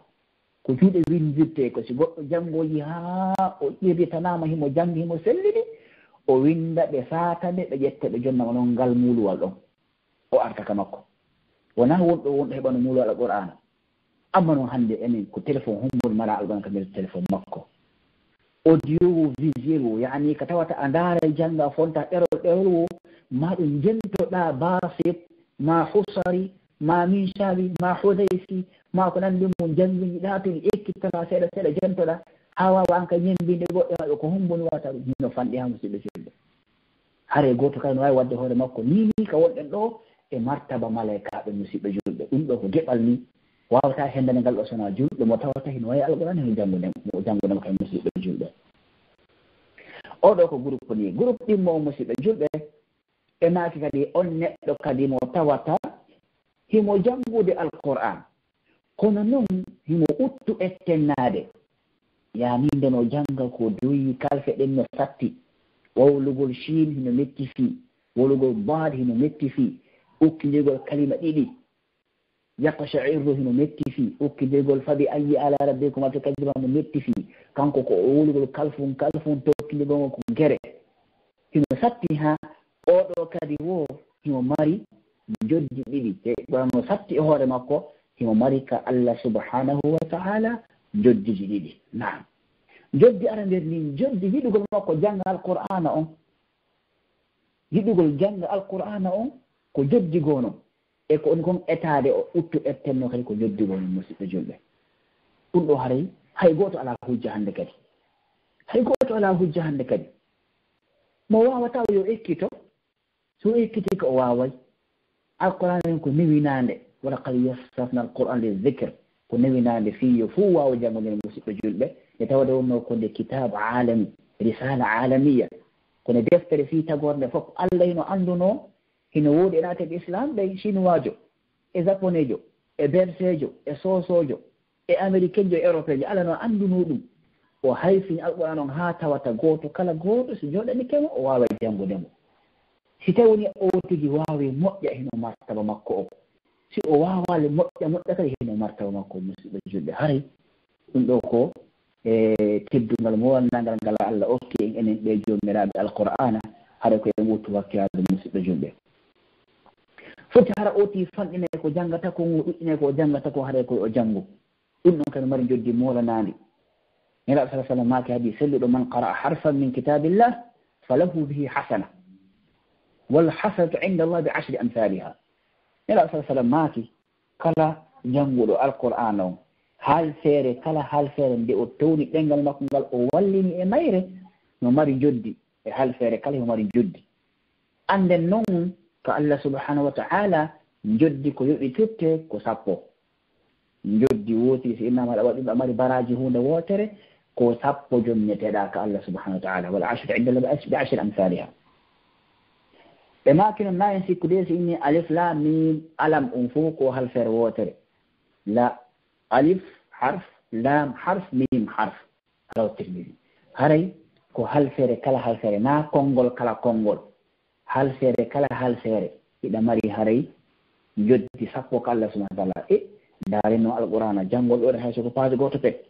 ko juuɗe windirte ko si goɗɗo janngoyi ha o ƴirritanama himo janngi himo sellini o winda ɓe satane ɓe ƴetta ɓe jonnama noon ngal muuluwal ɗon o artaka makko wona wonɗo heɓano muuluwal alqur'ana amma noon hannde enen ko téléphone humbol mala alqur'ana ka nder téléphone makko audio wo visuel wo yani ka tawata a ndaara jannga fonta ɗerol wo ma ɗum jentoɗa basit ma husari ma minshawi ma hudaysi ma ko nanndi mum janngiɗa to ekkittata seeɗa seeɗa jentoɗa ha wawa an ka ñembinde goɗɗe maɓe ko humboni wata ɗum hino fanɗi ha musidɓe julɓe hare goto kay no wawi wadde hoore makko ni ka wonɗen ɗo e martaba malaikaɓe musidɓe julɓe ɗum ɗo ko geɓal ni wawata hendane ngal ɗo sona julɓe mo tawata hino wawi alqur'ana hino janngunemo kay musidɓe julɓe oɗo ko groupe ni groupe ɗimmo musidɓe julɓe e maki kadi on neɗɗo kadi mo tawata himo janngude alqur'an kono noon himo uttu ettennade yani nde no jannga ko doyi kalfe ɗen no satti wawlugol shin hino metti fi wawlugol bad hino metti fi ukkidirgol kalima ɗiɗi yaqsha'irru hino metti fi ukkidirgol fabi ayi ala rabbikum tukadiba mo metti fi kanko ko wawlugol kalfun tokkidirgol ko gere hino satti ha oɗo kadi wo himo mari joddi ɗiɗi te no satti e hoore makko himo mari ka Allah subhanahu wa ta'ala joddiji ɗiɗi naam joddi ara nder ni joddi yiɗugol makko jannga alqur'ana on yiɗugol jannga alqur'ana on ko joddi gono e ko on kon etade o uttu ettenno kadi ko joddi gono musidɓe julɓe ɗum ɗo haray hay goto ala hujja hande kadi mo wawata yo ekkito so ekkiti ko waway alquran ko niwinande wala qad yassarna alquran lidhikr ko niwinande fiyo fu wawa jangude musidɓe julɓe e tawde wonno ko de kitab alami risala alamiya kono deftere fi tagorde fof allah hino anduno hino woodi enateɓe islam ɓe chinoijo e japonejo e bersejo e sosojo e américain jo e européen jo allah no anduno ɗum o hayfini alquran on ha tawata goto kala goto so joɗani kemo o wawa jangudemo si tawi woni o tigi wawi moƴƴa hino martaba makko o si o wawale moƴƴa kadi hino martaba makko musidɓe julɓe haray ɗum ɗo ko e teddungal mowannangal ngal allah okki en enen ɓe jomiraɓe alqur'ana haɗa koye wuttu wakkilade musidɓe julɓe foti hara oti fanɗine ko janggata ko ɗuɗɗine ko janggata ko haɗa koye o janngu ɗum ɗon kadi mari joddi molanadi nelaɗo sa sallam maki haadi selluɗo man qara'a harfan min kitabillah falahu bihi hasana walhasanatu inda allah bi 10 amthaliha nelaɗo sa sallam maki kala jannguɗo alqur'ana on haal feere kala haal feere nde o towni ɗengal makko ngal o wallini e mayre no mari joddi e haal feere kala no mari joddi anden noon ko allah subhanahu wa ta'ala joddi ko yoɓi tette ko 10 joddi wooti so innama aɗa waɗi ɗum a mari baraji hunde wootere ko 10 jomneteɗa ko allah subhanahu wa ta'ala wal ashru inda allah bi 10 amthaliha ɓe maki noon nayen sikkude so inni alif lam mim alam fof ko haal feere wootere la alif harf lam harf mim harf raw tirmidhi haray ko hal feere kala hal feere na konngol kala konngol hal feere kala hal feere ina mari haray joddi 10 ko Allah subhanahu wa ta'ala e darino alqur'ana jangol ɗo hayso ko page goto pet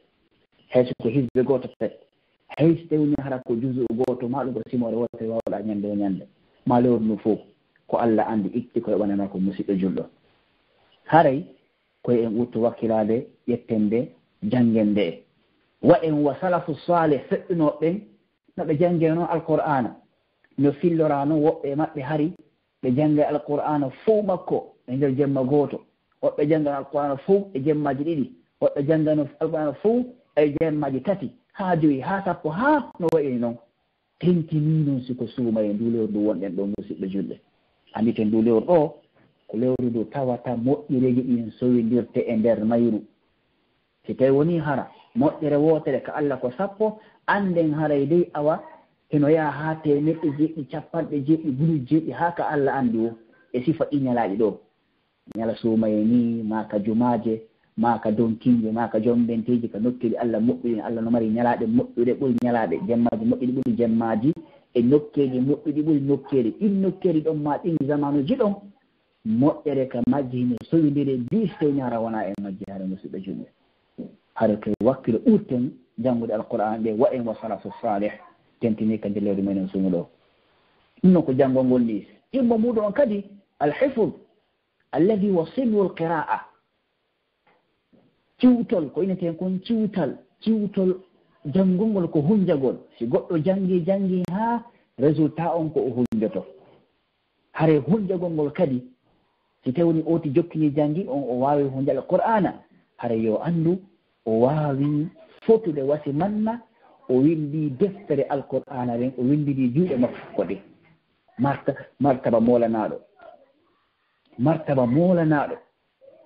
hayso ko hizbe goto pet hayso tewni hara ko juzu goto ma ɗum ko simore wotere wawɗa ñande o ñande ma lewru fof ko Allah andi itti ko heɓanana ko musidɗo julɗo haray koye en wuttu wakkilade ƴettende janngende e wa en wa salafu salih feɗɗunoɓɓen no ɓe janngeno alqur'ana no fillorano woɓɓe maɓɓe hari ɓe jannge alqur'ana fof makko e nder jemma gooto woɓɓe janngano alqur'ana fof e jemmaji 2 woɓɓe janngano alqur'ana fof e jemmaji 3 ha 2 ha 10 ha no wayini noon tentini noon siko suuma e ndu lewru ndu wonɗen ɗo musidɓe julɓe anditen ndu lewru ɗo ko lewru ndu tawata moƴƴireji ɗin sowindirte e nder mayru si tawi woni hara moƴƴere wootere ko Allah ko 10 anden haray dey awa heno yaha ha 1,750 ha ka Allah andi o e sifa ɗi ñalaaɗi ɗo ñala suumaye ni ma ka jumaje ma ka donkinje ma ka jombenteji ka nokkiɗi Allah moƴƴuɗi Allah no mari ñalaaɗe moƴƴuɗe ɓuri ñalaaɗe jemmaji moƴƴuɗi ɓuri jemmaji e nokkeji moƴƴuɗi ɓuri nokkeji ɗin nokkeji ɗon ma ɗin zamanuji ɗon moƴƴere ka majji hino sowidire biste ñara wona e majji hare musidɓe julɓe hare koye wakkilo ɓurten janngude alqur'an ɓe wa en wa salafu salih tentini ka nde lewru menen sumu ɗo ɗum noon ko janngol ngol ni immo muɗum on kadi alhifd alladi wa sinu alqira'a ciwtol ko ineten kon ciwtol janngolngol ko hunjagol si goɗɗo janngi ha résultat on ko o hunjoto hare hunjagol ngol kadi si tawni oti jokkini janngi on o waawi hunjal qur'ana hare yo anndu o waawi fotude wasi manna o windi deftere alqur'ana ren o windiri juuɗe makko ɗe martaba molanaɗo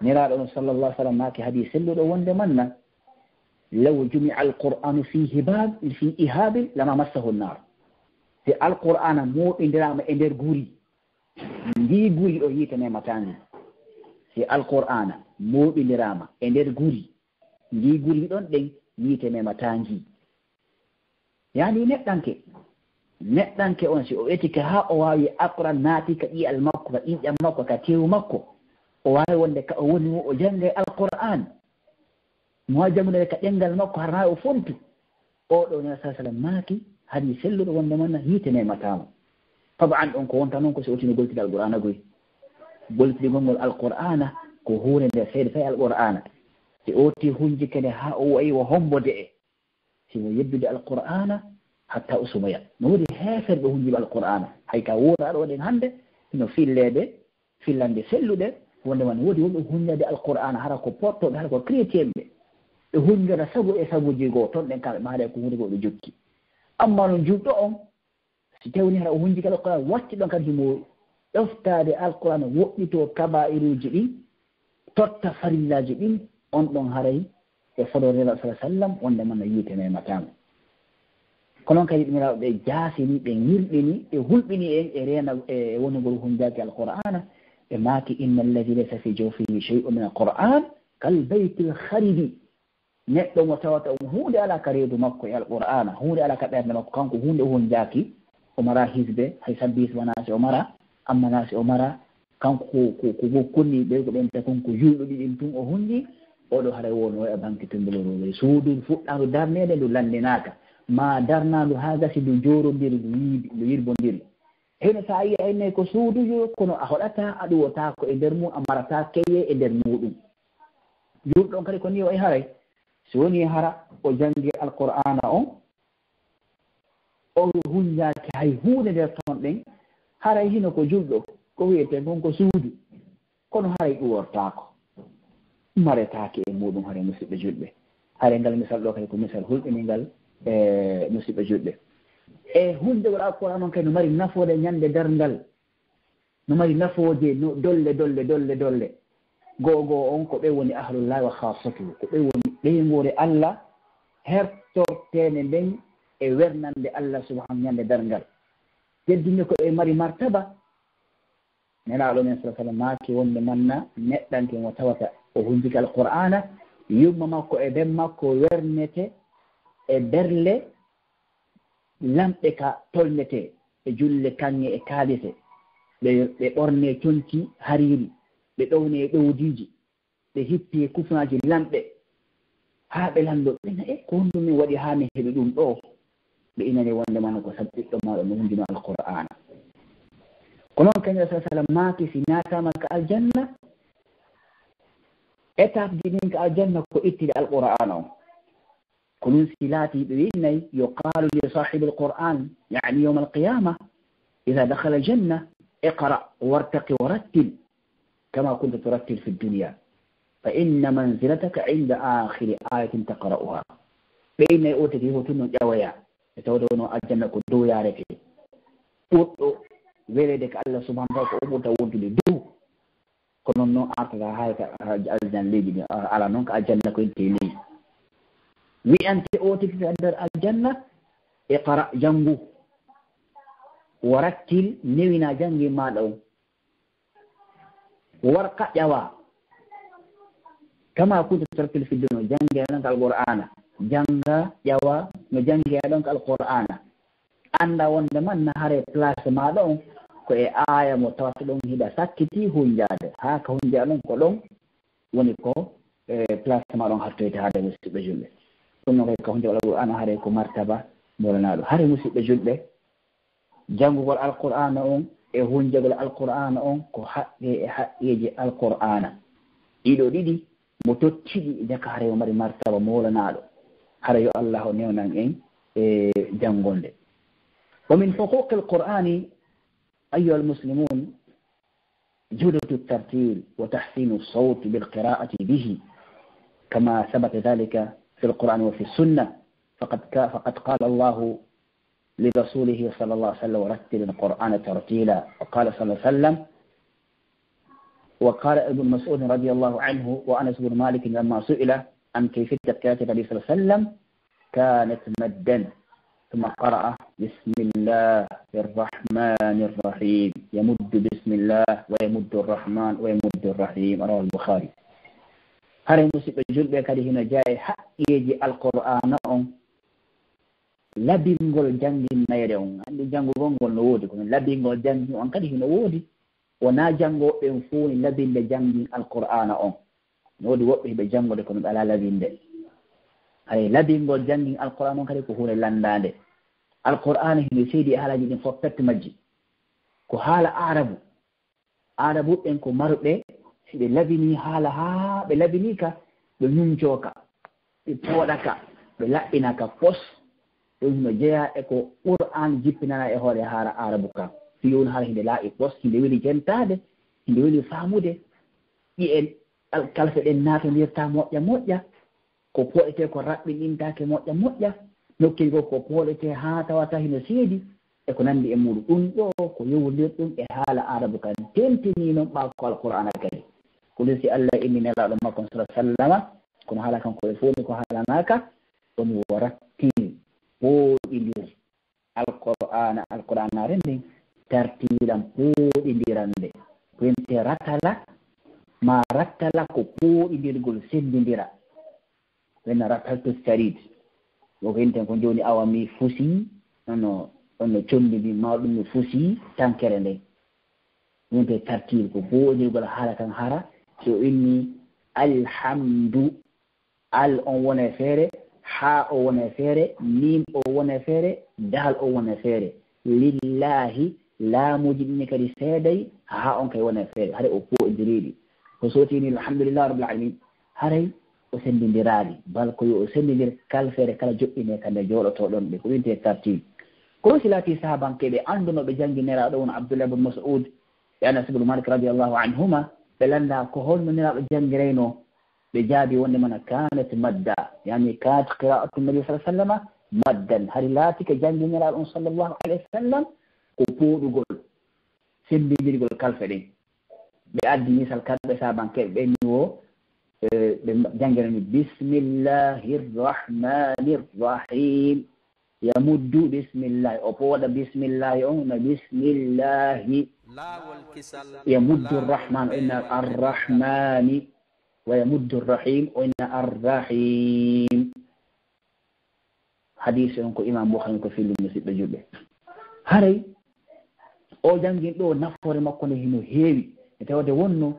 neraɗo on sallallahu sallam maki haadi selluɗo wonde manna law jumi'a alqur'anu fi ihabin lama massahu nnar si alqur'ana moɗodirama e nder guri ndi guri ɗo yiite mematangi si alqur'ana moɗodirama e nder guri ndi guri ɗon ɗen yiite mematangi yani neɗɗanke on si o etika ha o wawi alqur'an naati ka ƴi'al makko ka ƴinƴam makko ka tewu makko o wawi wonde ka o woni o jangge alqur'an mo wawi jangude ka ɗengal makko harna o fontu oɗo ne sa sallam maaki haadi selluɗo wonde manna yiite mematamo taban ɗon ko wonta noon ko si otino goltide alqur'ana goy goltidigol ngol alqur'ana ko hunde nde seeɗa tawi alqur'ana si oti hunji kene ha o wayi o hombode e simo yebdude alqur'ana hatta o sumoya no woodi heeferɓe hunjiɓe alqur'ana hay ka wuuraɗo waɗen hannde no fillande selluɗe wonde man woodi wonɓe hunjade alqur'ana hara ko portoɓe hara ko chrétien ɓe ɓe hunjata sabu e sabuji goo toon ɗen kamɓe mahaɗa ko hunde goo ɓe jokki amma no juɗɗo on si tawni hara o hunji kala alquran watti ɗon kadi himo ɗoftade alquran woɗɗito kaba'iruji ɗin totta farillaji ɗin on ɗon haray e fodorela sa sallam wonde manno yiite mematama konon kadi ɗumiraɓe ɓe jaasini ɓe ñirɗini ɓe hulɓini en e rena e wonugol hunjaki alqur'ana ɓe maaki inna alladi laysa fi jawfihi shay'un min alqur'an kal beyti lharidi neɗɗo mo tawata hunde ala ka reedu makko e alqur'ana hunde ala ka ɓerde makko kanko hunde hunjaki o mara hisbe hay sabbi hisbanasi o mara ammanasi o mara kanko ko kunni ɓe ko ɓenta konko julɗuɗi ɗin tun o hunji oɗo haray wono e banque tumbilorole suudu fuɗɗandu darnede ndu landinaka ma darnandu ha gasi ndu jorodiri ndu yirbodiri heno sa yi aynayi ko suudujo kono a hoɗata a ɗuwotako e nder mum a marata keye e nder muɗum julɗon kadi ko ni o e haray so woni hara o jangi alqur'ana o hunjaki hay hunde nder ton ɗen haray hino ko julɗo ko wiyete gonko suudu kono haray ɗuwortako maretake e muɗum haray musidɓe julɓe haray ngal misal ɗo kadi ko misal hulɓiningal e musidɓe julɓe e hundegol alqur'an on kadi no mari nafode ñande darngal no mari nafode no dolle gogo on ko ɓe woni ahlullahi wa khasatuhu ko ɓe woni ɓeygore Allah hertortene nden e wernande Allah subhanahu ñande darngal teddinde ko ɓe mari martaba nelaɗo men sa sallam maaki wonde manna neɗɗanke mo tawata o hunjiki alqur'ana yumma makko e ben makko wernete e berle lamɓe ka tolnete e julle kanŋe e kaalise ɓe ɓorne conci hariri ɓe ɗowne e ɗowdiji ɓe hippi e kufnaji lamɓe haa ɓe lanndo ɓena ko hondumin waɗi haa mi heɓi ɗum ɗo ɓe inani wonde mana ko sabi ɓiɗɗo maɗo no hundino alqur'ana ko noon kañum sa sallam maaki si naatama ka aljanna étape ji ɗin ka aljanna ko ittide alqur'ana o ko ɗum si laati ɓe winnayi yuqalu li sahibi alqur'an yani yawma alqiyama ida dakhala aljanna iqra wartaqi warattil kama kunta turattil fi dunia fa inna manzilataka inda akhiri ayatin taqra'uha ɓe innayi o tati ho tunno ƴawoya e tawde wono aljanna ko dow yarete ɓurɗo welede ko Allah subhanahu wa ta'ala ko o ɓurta wontude dow ko noon noon artata hayka aljanna leydi ɗi ala noon ko aljanna ko inte leydi wi'ante o tigi e nder aljanna iqra janngu warattil newina janngi maɗa on warqa ƴawa kama kunta tartil fi dunya jannge ɗon ko alqur'ana jannga ƴawa no jannge ɗon ko alqur'ana anda wonde man na hare place maɗa on ko e aya mo tawata ɗon hiɗa sakkiti hunjade ha ko hunja ɗon ko ɗon woni ko place maɗon hattoyte haade musidɓe julɓe ɗum noon kay ko hunde alqur'ana hare ko martaba molanaɗo hare musidɓe julɓe janngugol alqur'ana on e hunjagol alqur'ana on ko haqqe e haqqeji alqur'ana ɗiɗo ɗiɗi mo tottiɗi jaka hare o mari martaba molanaɗo hara yo Allah o newnan en e janngonde ومن حقوق القرآن أيها المسلمون جودة الترتيل وتحسين الصوت بالقراءة به كما ثبت ذلك في القرآن وفي السنة فقد قال الله لرسوله صلى الله عليه وسلم ورتل القرآن ترتيلا وقال صلى الله عليه وسلم وقال ابن مسعود رضي الله عنه وأنس بن مالك لما سئل عن كيفية قراءة النبي صلى الله عليه وسلم كانت مدا ثم قرأ بسم الله الرحمن الرحيم يمد بسم الله ويمد الرحمن ويمد الرحيم رواه البخاري هذا مسيب جلبة كده هنا جاي حق يجي القرآن labingol jangin mayre on andi jango gongol no wodi ko labingol jangin on kadi no wodi wona jango be fuuni labinde jangin alqur'ana on wodi wobbe be jangode ko ala labinde hay labingol jangin alqur'ana on kadi ko huune landande alqur'ana hino seedi halaji din fof pette majji ko haala arabu en ko marbe be labini haala ha be labini ka be nyumjoka be podaka be labbina ka pos ɗum no jeeya e ko qur'an jippinana e hoore haara arabu ka fiyon haala hinde laaɓi pos hinde weli jentade hinde weli faamude ƴi'en kalfe ɗen naatondirta moƴƴa ko poɗete ko raɓɓinɗintake moƴƴa nokkeli go ko poɗete ha tawata hino seedi e ko nandi e muɗum ɗum ɗo ko yowdir ɗum e haala arabu kan tentini noon ɓako alqur'ana kadi ko lesi allah inni nelaɗo makko sallallahu alaihi wasallam kono haala kanko e fof ni ko haalanaka ɗum wo rattil pooɗidir alqur'anare ndin tartiiɗan pooɗidirande ko winte rattala ma rattala ko pooɗidirgol sendidira wenna rattalto sarid o ko yinten ko joni awa mi fusi ono condidi ma ɗum mi fusi tankere nden winte tartil ko pooɗidirgol haala kan hara so inni alhamdu al on wone feere ha o wone feere mim o wone feere dal o wone feere lillahi laamuji ɗini kadi seeday ha on kay wone feere haɗa o pooɗidiriɗi ko sotini alhamdulillah rabbil alamin haray o sendidiraɗi bal ko yo o sendidir kala feere kala joƴƴine kande jooɗotoɗon ɓe ko winte tartib ko silati sahabankeɓe andunoɓe jangguiniraɗo won abdoullah ibne mas'ud e anas ibne malik radiallahu anhuma ɓe landa ko holno niraɗo jangguirayno ɓe jaabi wonde mana kanat madda yani kanat qira'atu nabi sallallahu alaihi wasallam maddan hari laati ko jangguiniraɗo on sallllahu alayhi wa sallam ko pooɗugol sembidirgol kalfe ɗen ɓe addi misal kamɓe sabankeɓe ɓenni o ɓe jangguirani bismillahi rrahmani rrahim yamuddu bismillahi o pooɗa bismillahi on no bismillahi yamuddu rrahman o inna arrahmani wa yamuddu rrahim o inna arrahim hadise on ko imam Bukhari ko fillu musidɓe julɓe haray o jangin ɗo nafoore makko nde hino heewi e tawde wonno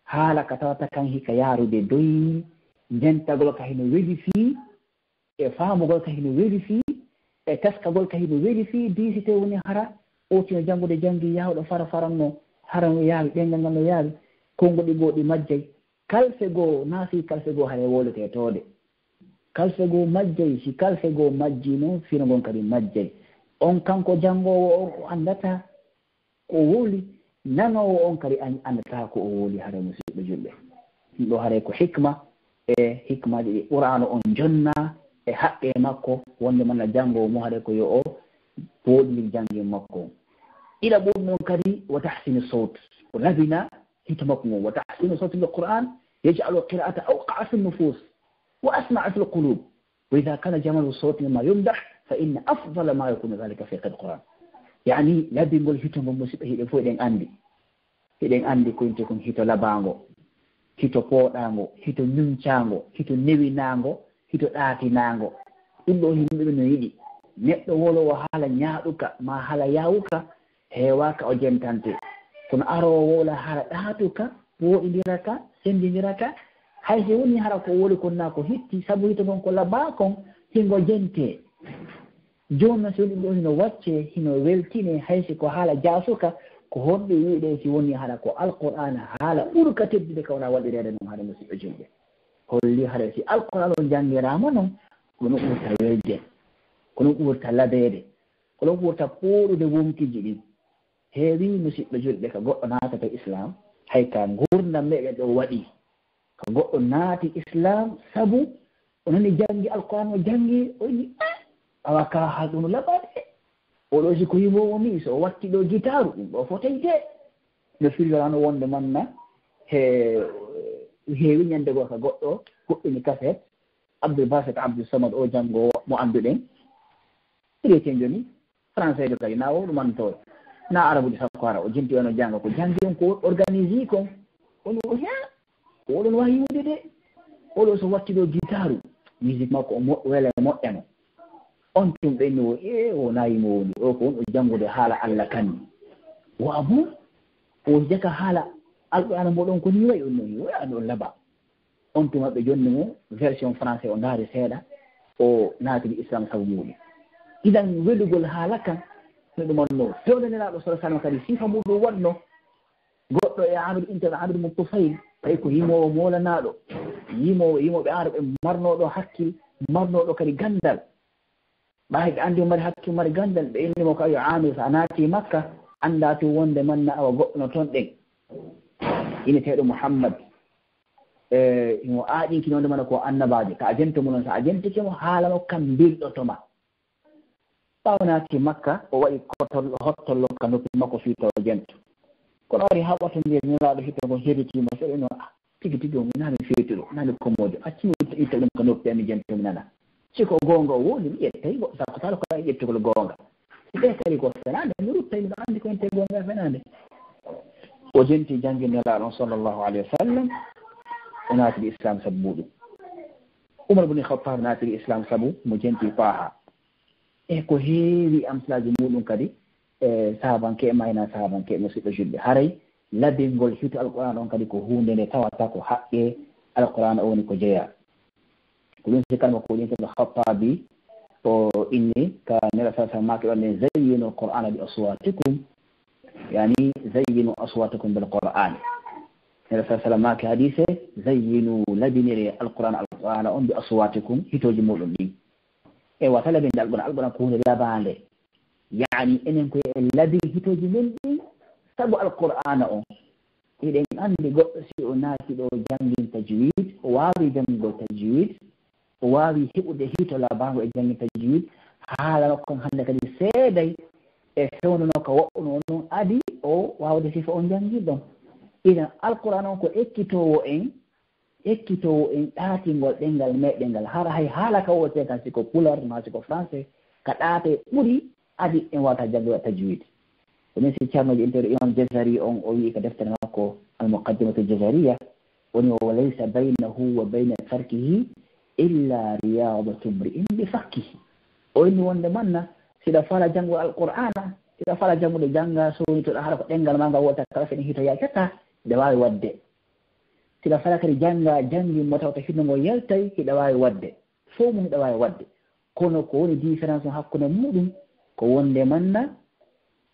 haala ka tawata kan hika yaarude doyi jentagol ka hino weeli fii e faamugol ka hino weeli fii e taskagol ka hino weeli fii diisite woni hara o tino janngude janngi yawɗo fara faranno hara no yaawi ɗengal ngal no yaawi kongoɗi goo ɗi majjay kalfe goo naafi kalfe goo hara wolete toode kalfe goo majjay si kalfe goo majji noon fino gon kadi majjay on kanko janngowo on o anndata ko wooli nanowo on kadi anndata ko o wooli hara musidɓe julɓe ɗum ɗo hare ko hikma e hikmaji ɗi qur'anu on jonna e haqqe makko wonde manna janngowo mo hare ko yo o pooɗidir janngin makko ila ɓuuɗ noon kadi wa tahsini sawt ko labina hito makko ngon wa tahsini sawt bil qur'an yaj'alu qira'ata awqa'a fi nufus wa asma'a fi lqulub wa idha kana jamalu sawt mimma yumdah fa inna afdala ma yakunu dhalika fi qur'an yani labingol hitongol musidɓe hiɗen fof eɗen anndi ko yinte kon hito labango hito pooɗango hito ñuncango hito newinango hito ɗaatinango ɗum ɗo yimɓeɓe no yiɗi neɗɗo wolowo haala ñaaɗuka ma haala yawuka heewaka o jentante kono arowo wola haala ɗaatuka pooɗidiraka sendidiraka hay so woni hara ko woli kon na ko hitti sabu hito ɗon ko laba kon hingo jente joni noon so woni ɗo hino wacce hino weltine haysi ko haala jaasuka ko honɓe wiiɗe si woni haɗa ko alqur'ana haala ɓurka teddude kawna waɗirede noon haɗa musidɓe julɓe holli haɗa si alqur'an o janngirama noon ko ɗum ɓurta welde ko ɗum ɓurta labeede ko ɗum ɓurta pooɗude womtiji ɗin heewi musidɓe julɓe ko goɗɗo naatata islam hay ka gurdam meɗen ɗo waɗi ko goɗɗo naati islam sabu o nani janngi alqur'an o janngi o yiɗi awa ka haal ɗum laɓade oɗo si ko yimowo mi so o watti ɗo guitaru ɗum ɗo fotayte no firlano wonde manna heewi ñande goo ka goɗɗo goɗɗini cassette Abdoul Basit Abdoul Samad o janngo mo annduɗen chrétien joni français jo kadi na o ɗumantoon na arabude sakko ara o jenti ono jannga ko janngi on ko organise kon ono o he oɗon wawi yiwde de oɗo so watti ɗo guitaru musique makko o wele moƴƴano on tum ɓenni o o nayimo woni o ko won o janngude haala Allah kanni wo abou o jaka haala alqur'ana moɗon ko ni wayi on noon woyani on laaɓa on tumaɓe jonni mo version français o ndaari seeɗa o naatiri islam sabu muɗum idan welugol haala kan no ɗumanno fewnaniraɗo sa sallam kadi sifa muɗum wonno goɗɗo e amadu intere amadu mo tufayl tawi ko yimowo molanaɗo yimoɓe araɓe marnoɗo hakkil marnoɗo kadi gandal ɓawi ɓe anndi mari hakkil mari gandal ɓe innimo ko ayo amir so a naati makka annda to wonde manna awa goɗɗo no toon ɗen ineteɗo mouhammad mo aaƴinki nonde mana ko annabajo ka a jento mu noon so a jentikimo haalano kam mbilɗotoma ɓawnaki makka o waɗi hottollo ka noppi makko fiitowo jento kono wari ha ɓato ndiye nelaɗo hittogo heritimo seɗeno tigi tigi o minami feetuɗo nami commodo accimi itta ɗum ka noppi ami jento mi nana siko gonga o woni mi ƴettay goɗɗo sakko tala ko ƴettugol gonga si ɓe kadi ko fenade mi ruttay miɗo andi ko ente gonga fenade o jenti janggi nelaɗon sallllahu alayhi wa sallam o naatiri islam sabu muɗum umar bni khattab naatiri islam sabu mo jenti paaha e ko heewi amslaji muɗum kadi e sahabanke mayna sahabanke musidɗo julɓe haray labingol hito alqouran on kadi ko hunde nde tawata ko haqqe alqouran o woni ko jeeya ko ɗum sikkatmo ko ɗin keɓe khattabi o inni ka nela sa sa make ɗon ne zayyinu alqur'ana bi aswatikum yani zayyinu aswatakum bil qur'an nela sa sallam make hadise zayyinu labinire alqur'ana on bi aswatikum hitoji muɗum ɗi e wata labinde alqur'an ko hunde labande yani enen koye en labi hitoji men ɗi sabu alqur'ana on eɗen andi goɗɗo si o naati ɗo jangin tajwid o wawi jangugol tajwid o wawi heɓude hito labango e jangin tajwid haalano kon hannde kadi seeday e fewnuno ko woɓɓuno noon adi o wawde sifa on jangin ɗon idan alqur'an on ko ekkitowo en ɗaatingol ɗengal meɗen ngal hara hay haala ka wote kan siko pular ma siko français ka ɗaate ɓuri adi en wawata janggoe tajwid komin si ceernoji intere imam jazari on o wii ko deftere makko almuqaddimatu jazariya woni o laysa baynahu wa bayna tarkihi illa riyadatu mri'in bi fakkihi o inni wonde manna siɗa fala janngo alqur'ana siɗa fala janngude jannga sowoni to ɗa haɗa ko ɗengal ma nga wota kala fene hito yakata nde wawi wadde siɗa fala kadi jannga jangi mo tawta hitno ngo yaltay hiɗa wawi wadde fof mum hiɗa wawi wadde kono ko woni différence o hakkude muɗum ko wonde manna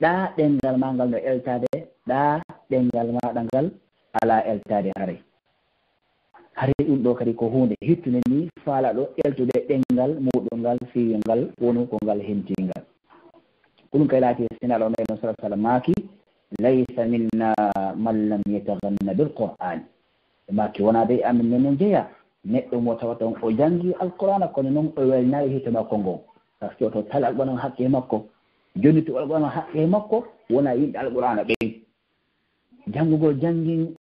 ɗa ɗengal ma ngal no eltade ɗa ɗengal maɗa ngal ala eltade haray ɗum ɗo kadi ko hunde hittude ni faala ɗo eltude ɗengal muɗum ngal fiwi ngal wonu ko ngal hentingal ko ɗum kay laati sinaɗo nde sa sallam maaki laysa minna man lam yataganna bil qur'an maki wona de amin menen jeeya neɗɗo mo tawata on o jangi alqur'ana kono noon o welnayi hito makko ngon par ce que to tala alqur'ana haqqe makko joni to alqur'ana haqqe makko wona yimɓe alqur'ana ɓen janngugol janngin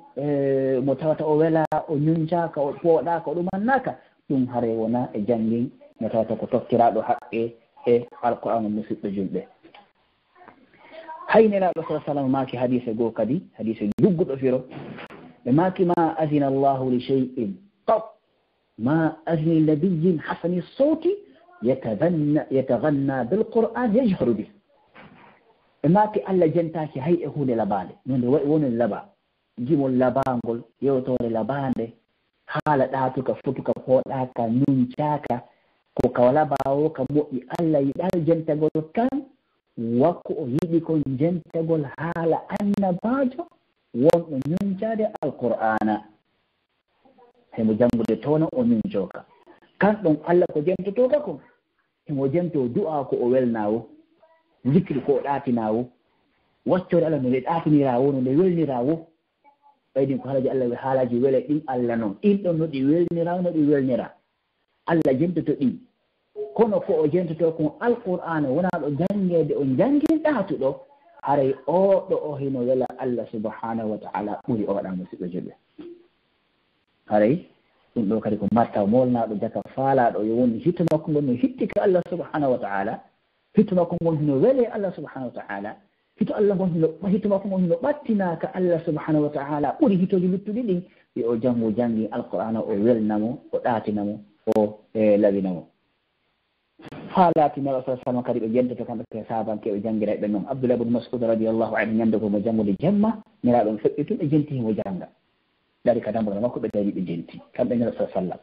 mo tawata o wela o ñuncaka o pooɗaka o ɗumannaka ɗum hare wona e janngin mo tawata ko tokkiraɗo haqqe e alqur'ana musidɗo julɓe haynelaɗo sa sallam maaki hadise goo kadi hadise lugguɗo firo ɓe maaki ma azina allahu li shay'in qat ma azini nabiyin hasani sawti yataganna bilqur'an yajharu bih ɓe maaki allah jentaki hay e hunde labande nonde waɗi woni laba gimol labangol yewtore labande haala ɗatuka fotuka pooɗaka nuncaka ko ka labawo ka moƴƴi allah yiɗal jentagol kan wakko o yiɗi kon jentagol haala annabajo wonɗo nuncade alqur'ana hemo janngude towno o nuncoka kan ɗon allah ko jentotoka kon hemo jento du'a ko o welnawo zikri ko o ɗaatinawo waccode allah no nde ɗaatinirawo no nde welnirawo ɓaydin ko haalaji allah haalaji wele ɗin allah noon ɗin ɗon no ɗi welnira no ɗi welnira allah jentoto ɗin kono ko o jentoto kon alqur'ana wona ɗo janngede o janngin ɗaatuɗo haray oɗo o hino wela allah subhanahu wa ta'ala ɓuri o waɗa musidɓe julɓe haray ɗum ɗo kadi ko martaw molnaɗo jaka faalaɗo yo woni hitto makko ngol no hittika allah subhanahu wa ta'ala hitto makko ngol hino wele allah subhanahu wa ta'ala hitto makko ngol hino ɓattinaka allah subhanahu wa ta'ala ɓuri hitoji luttuɗi ɗin yo o jangi alqur'ana o welnamo o ɗaatinamo o lawinamo haalati naɓa sa sallam kadi ɓe jentoto kamɓe ke sahabanke ɓe jangira ɓe noon abdoullah ibne mas'ud radiallahu anhu ñande komo janngude jemma niraɗon feɓɓi tun ɓe jenti himo janga dari ka dambugal makko ɓe dari ɓe jenti kamɓe nela sa sallam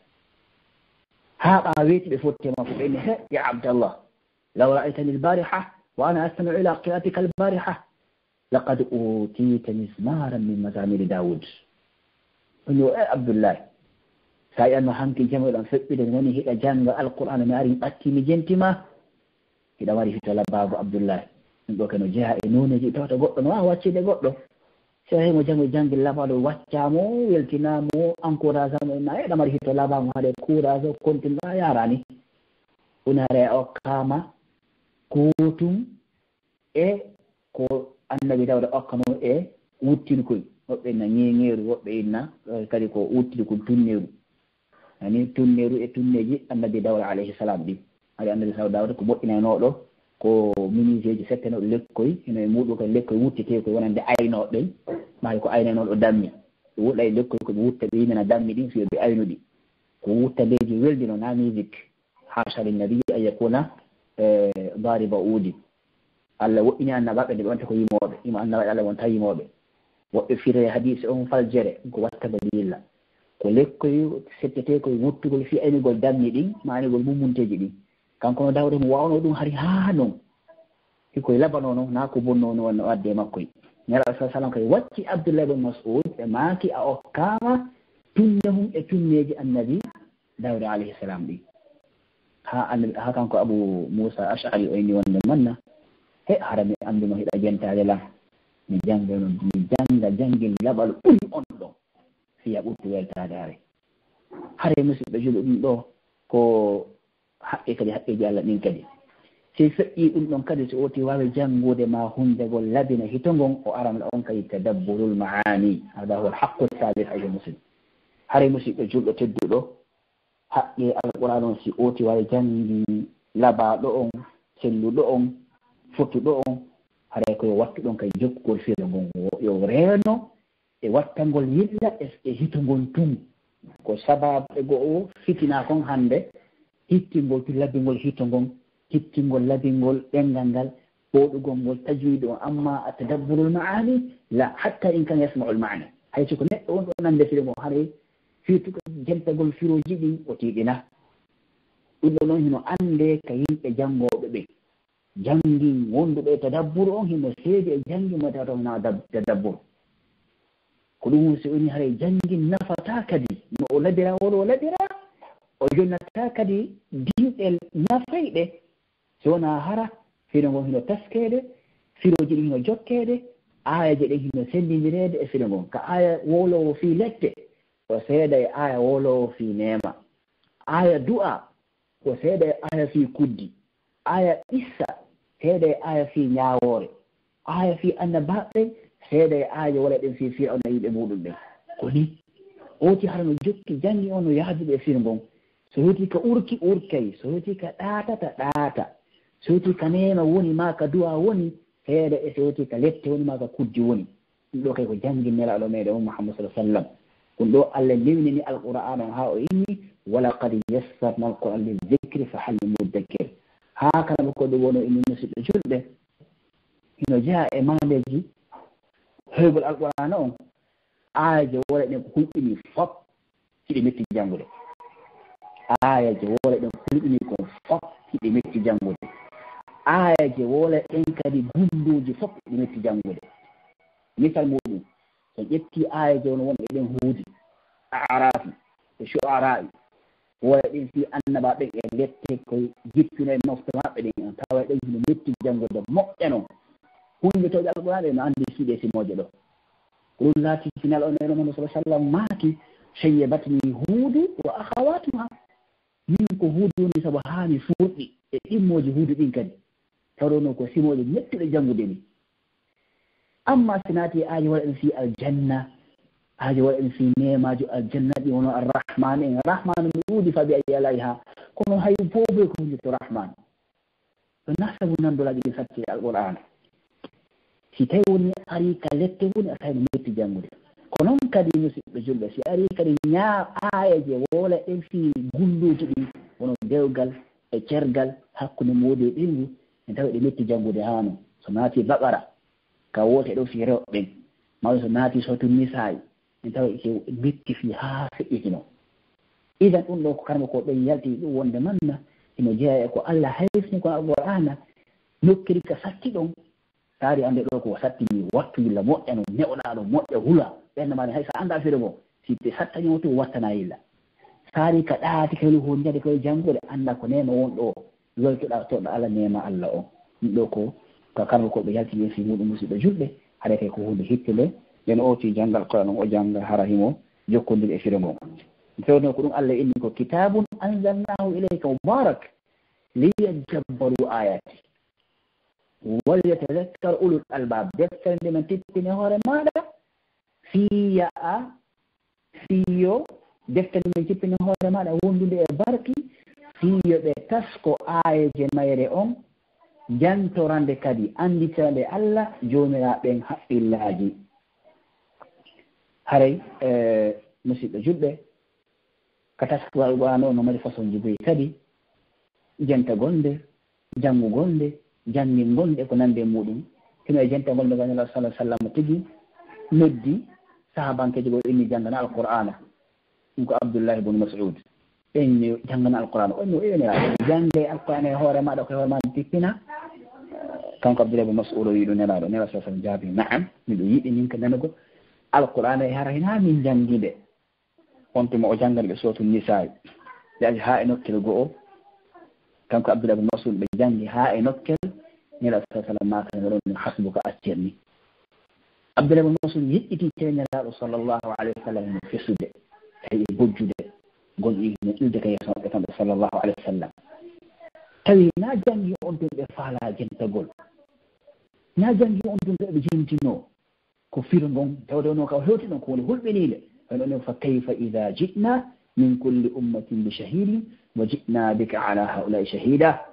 ha ɓa weeti ɓe fotti makko ɓeni he ya abdallah law ra'aytani albariha wa ana astami'u ila qira'atika albariha laqad utita mismaran min mazamiri daoud ono e abdoullahi sa yiyanno hanki jamoɗon feɓɓide mi woni hiɗa janga alqur'ana mi ari ɓatti mi jentima hiɗa wari hito labbago abdoullahi ɗum ɗo keno jeeha e noneji tawata goɗɗo no wawa waccide goɗɗo so hemo jango jangi labaɗo waccamo weltinamo encourage amo na eɗa mari hito labago haɗe courage o continue a yarani woni hare o kama kotum e ko annabi dawda okkamo e wuttirkoy woɓɓe na ñeŋeeru woɓɓe inna kadi ko wuttirkol tunneeru ani tunneeru e tunneji annabi dawda alayhi salam ɗi aɗa annabi dawda ko moƴƴinanooɗo ko miniseji settenoɗo lekkoy eno e muɗum ko lekkoy wuttete koye wonande aynooɓe maayi ko aynanooɗo dammi ɓe wuɗɗa e lekkoy koɓe wutta ɓe yimena dammi ɗin fiyo ɓe aynuɗi ko wutta leydi weldi no na musique haasa linnabi an yakuna dariba uudi Allah woɗɗini annabaɓe nde ɓe wonta ko yimooɓe ima annabaɓe Allah wonta yimooɓe woɓɓe fire hadise on faljere ko watta dalilla ko lekkoy settete koye wuttugol fi aynugol dammi ɗin maanigol mummunteji ɗin kanko no dawde mo wawno ɗum hari haa noon hikoye labano noon naa ko bonnono wonno adde makkoye nelaɗo sa sallam koye wacci Abdoullah ibn Mas'ud e maaki a okkama tunne mum e tunneji annabi dawde alayhi salam ɗi ha kanko Abou Moussa Ash'ari o inni wonde manna he hara mi andino hiɗa jentade lam mi janga noon mi janga jangil laɓal ɓuri on ɗon fiya ɓurtu weltade are hare musidɓe juɗo ɗum ɗo ko haqqe kadi haqqeji Allah ɗin kadi si feƴƴi ɗum ɗon kadi so oti wawi jangude ma hundegol labina hitongon o aranla on kadi tadabburul maani hada huwa alhaqqu thabit ayuha muslim hare musidɓe julɗo tedduɗo haqqe alquran on si oti wawi jangi labaɗo on selluɗo on fottuɗo on hare koyo wattu ɗon kay jokkugol filo ngon yo reeno e wattangol yilla e hitogol tum ko sababu e goo fitina kon hande hittingol to labingol hito ngon hittingol labingol ɗengal ngal ɓoɗugol ngol tajwide on amma a tadabburul maani la hatta in kan yasmaul maani hayso ko neɗɗo on ɗo nande filo ngon hare fiitugo jentagol firoji ɗin o tiiɗina ɗum ɗo noon hino ande ka yimɓe jangoɓe ɓe jangi wonduɓe tadabbur on himo seedi e jangi mo tawata na tadabbur ko ɗum so woni hare jangi nafata kadi no o labira woɗo o labira o yonnata kadi dinɗel nafayɗe so wona hara filo ngon hino taskede firoji ɗin hino jokkede ayaje ɗen hino sellidirede e filo ngon ka aya wolowo fi lette o seeɗa e aya wolowo fi neema aya du'a o seeɗa e aya fi kuddi aya issa seeɗa e aya fi ñawoore aya fi annabaɓe seeɗa e aya wala ɗen fi fir'auna yiɓe muɗum ɓen ko ni oti hara no jokki jangi on no yahduɓe e filo ngon so weti ka urki urkay so weti ka ɗaatata ɗaata so weti ka neema woni ma ka du'a woni seeɗa e so weti ka lette woni ma ka kuddi woni ɗum ɗo kay ko jangi nelaɗo meɗen on Muhammad sallallahu alaihi wasallam ɗum ɗo Allah lewnini alquran on ha o inni walaqad yassarna alquran lildicri fa hal min mudakkir ha kala ko ɗum wono inni musidɓe julɓe hino jeeya e mandeji heygol alquran on aayaje wole ɗen ko hulɓini fop hiɗe metti janngude aayaje wole ɗen hulɓini kon fop hiɗe metti janngude aayaje wole ɗen kadi gunduji fop hiɗe metti janngude misal muɗum so ƴetti aayaje wono wonɓe ɗen huudi arafi e shu'ara'i wole ɗen fi annaba ɓen e lette koye jippino e mofte maɓɓe ɗen on tawa ɗen hino metti janngude moƴƴa noon hunde tawde alqur'an ɓe no anndi fiiɗe simoje ɗo ko ɗum laati final on eno Muhammad sallallahu alaihi wasallam maaki shayyabatni huudu wa akhawatuha min ko huudu woni sabu haami fuurɗi e ɗimmoji huudu ɗin kadi tawɗo noon ko simoje mettuɗe janngude ni amma si naati aaji waɗa en fi aljanna aaji waɗa en fi nemajo aljanna ɗi wono arrahman en rahman mi ɗuuɗi faɓi ayi alayha kono hay foofe ko hunde to rahman ɗo nasabu nandolaji ɗi satti alqur'ana si tawi woni ari ka lette woni a tawi no metti janngude ko noon kadi musidɓe julɓe si ari kadi aayaje wola en fi gulluji ɗi wono dewgal e cergal hakkude moodi e ɓingu en tawi ɗe metti janngude hano so naati baqara ka wote ɗo fi rewɓe ɓen maɗum so naati sotu misayi en tawi ke metti fi haa feƴƴitino idan ɗum ɗo ko karma ko ɓen yalti ɗum wonde manna ino jeeya e ko Allah haysni kono alqur'ana nokkiri ka satti ɗon saari ande ɗo ko sattini wattu yilla moƴƴa no ne'oɗa ɗo moƴƴa hula ɓernde maɗa hay so annda fere go si te sattañimo to wattana yilla saari ka ɗaati kaylu ho jade koye janngude annda ko nema won ɗo yoltoɗa toɗɗo Allah nema Allah o ɗum ɗo ko ka karma ko ɓe yaltini fi muɗum musidɓe julɓe haɗa kay ko hunde hittinde yen oti janngal Qur'an o jannga harahimo jokkodiri e fire ngo fewno ko ɗum Allah inni ko kitabun anzalnahu ilayka mubarak liyadabbaru ayati وليتذكر أولو الألباب دفتر من تتني هور ماذا fiyo deftere men cippini hoore maɗa wondude e barki fiyo ɓe tasko aayeje mayre on jantorande kadi anditande Allah joomiraɓen haqqillaji haray musidɗo julɓe ka tasko alqur'an no mari façon ji boyi kadi janta gonde jangu gonde jangin gonde ko nande muɗum hino e janta gonde ganela sallah sallam tigi noddi sahabankeji go inni jangana alqur'ana ɗum ko Abdullah ibn Mas'ud ɓenni jangana alqur'ana on no eniraɗo jangde alqur'ana e hoore maɗa ko hoore maɗa tippina kanko Abdullah ibn Mas'ud o yiɗo nelaɗo nela sa sallam jaabi naam miɗo yiɗi min ko nanugo alqur'ana e hara hina min jangguide on tuma o janggal ɓe sotu nisa'i ɓe aji ha e nokkel go'o kanko Abdullah ibn Mas'ud ɓe jangi ha e nokkel nela sa sallam makane ɗon min hasbuka accirni Abdullah ibn Mas'ud yiɗɗiti teñalaaɗo sallallahu alayhi wa sallam no fesude tawi bojjude gonɗi no ƴilde ka yeeso maɓɓe kamɓe sallallahu alayhi wa sallam tawi na jangi on ɗum ɓe faala jentagol na jangi on ɗum ɓe jentino ko firo ngon tawde ono ka hewti ɗon ko woni hulɓiniile en onen fa kayfa ida ji'na min kulli ummatin bi shahidin wa ji'na bika ala haulai shahida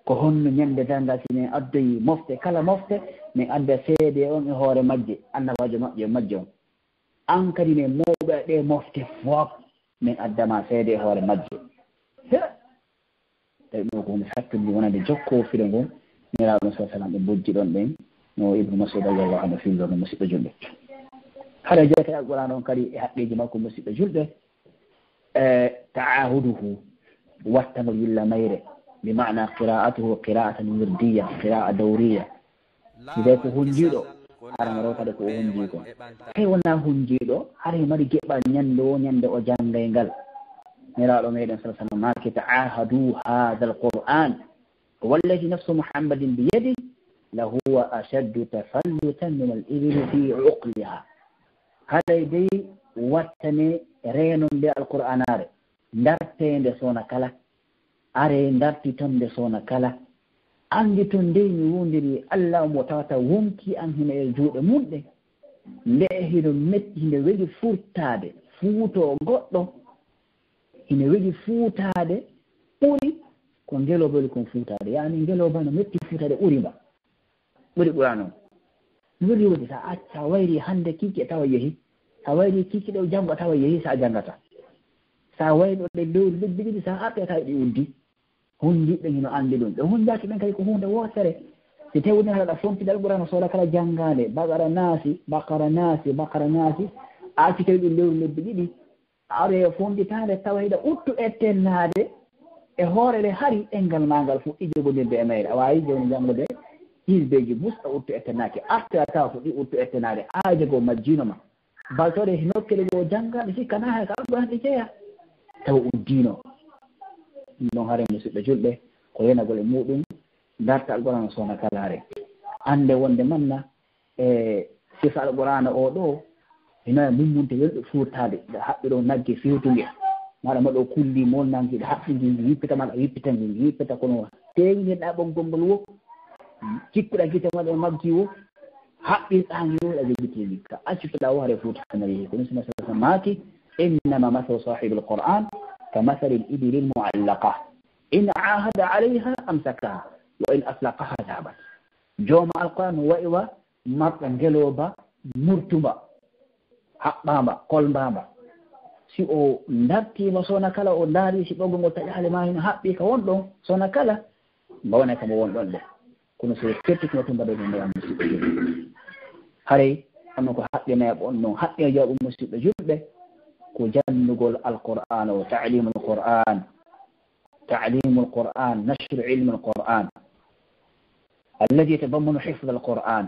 ko honno ñande danga sinen addoyi mofte kala mofte min adda seede on e hoore majje annabajo maɓɓe majje on an kadi ne mawɓe ɗe mofte fof min addama seede e hoore majje tawi ɗum ko hunde hakkille wonande jokkofire ngon niraɗo ɗum sa sallam ɓe bojji ɗon ɓen no Ibnu Mas'ud radiyallahu anhu fillono musidɗo julɓe haɗa jeeyata alqur'an on kadi e haqqeji makko musidɗo julɓe ta'ahuduhu wattanol yilla mayre بمعنى قراءته قراءة وردية قراءة دورية إذا هنجيدو أرى مروكا دكو هنجيدو كي ونا هنجيدو هاري مري جيبا نيندو وجانغينغال نرى ميدان صلى الله عليه وسلم تعاهدوا هذا القرآن والذي نفس محمد بيده لهو أشد تفلتا من الإبل في عقلها هذا يدي واتني رين بالقرآن نرتين دسونا كلا are darti tonde sona kala andi to nde mi wondiri Allah mo tawata wonki an hina e juuɗe mumɗe nde hino metti hinde weɗi furtade fuuto goɗɗo hine weɗi fuutade ɓuri ko ngeloba kon fuutade yani ngeloba no metti fuutade ɓuriba ɓuri ɓura noon weli wodi sa acca wayri hande kiki tawa yehi sa wayri kiki ɗo janngo tawa yehi sa janngata sa wayno ɗe lewru lebbi ɗiɗi sa arta tawi ɗi uddi hundiɓe hino andi ɗum ɓe hundaki ɓen kadi ko hunde wotere si tewni haɗa fompidal ɓurano sohla kala janngade bakara naasi acci tawi ɗum lewru lebbi ɗiɗi are fompitade tawa hiɗa uttu ettennade e hoorere hari ɗengal magal fuɗɗi jogodirde e mayre a wawi joni janngude hisbeji musɗa uttu ettennaki arta tawa fuɗɗi uttu ettenade aaje goo majjinoma baltode nokkele goo janngaɗe sikkana hay ko alɓurande jeeya tawa uddino ɗum hare musidɓe julɓe ko yenagol e muɗum darta alqur'ana sowna kalare ande wonde manna e sifa alqur'ana o ɗo hino e mummunte welɗo fuurtade ɗe haɓɓe ɗo nagge fewtuge maɗa maɗo kulli molnanki ɗe haɓɓidi yippita maɗa yippita ngi yippita kono teñirɗa ɓoggol ngol wo cikkuɗa gite maɗa maggi wo haɓɓirɗa ngiwoɗa joggiteli ka accitoɗa wo hare fuutatana yehi kono sina sa maaki innama mathalu sahibu alqur'an كمثل الإبل المعلقة إن عاهد عليها أمسكها وإن أطلقها ذهبت جوم القرآن وإوا مرة جلوبا مرتبة حقبابا قلبابا si o dartima sona kala o daari si ɓoggol ngol taƴi haale ma hino haɓɓi ka wonɗon sona kala mbawne kamo wonɗon ɗe kono so fettitino to mbaɗo ɗum ndeyam musidɓe julɓe haray onno ko haqqinayaɓe on noon haqqe jawɓe musidɓe julɓe ko jannugol alqur'an o ta'limu alqur'an nashru ilmu alqur'an الذي يتضمن حفظ القرآن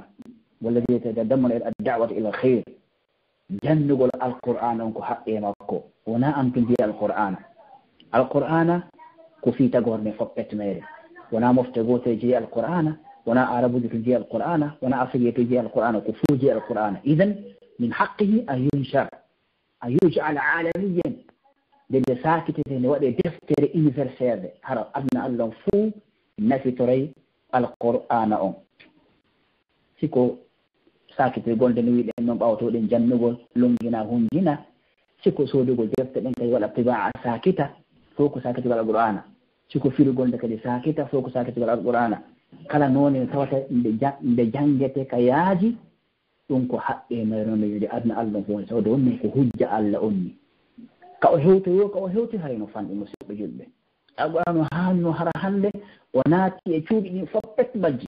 والذي يتضمن الدعوة إلى الخير جنب القرآن أنكو حقي مكو ونا أنتم في القرآن كفي تقول مفقت ميري ونا مفتقو تجي القرآن ونا عربو تجي القرآن ونا أفريقيا تجي القرآن كفوجي القرآن إذن من حقه أن ينشر أن يجعل عالميا للي ساكتة وقت دفتر إنفرسير هرب أبنى الله فو نفي تري القرآن siko sakite golde no wiɗen noon ɓawtoɗen jannugol longina hunjina siko soodugol defte ɗen kadi waɗa tiba sakita fof ko sakitigol alqur'ana siko firugol nde kadi sakita fof ko sakitigol alqur'ana kala noone tawata nde jangete ka yaaji ɗum ko haɓɓe mayrono wiide adna allah ɗum fof tawde wonni ko hujja allah on ni ka o hewtoyo ka o hewti harino fanɗi musidɓe julɓe alqur'anu haanino hara hannde o naati e cuuɗi ɗin fof pet majji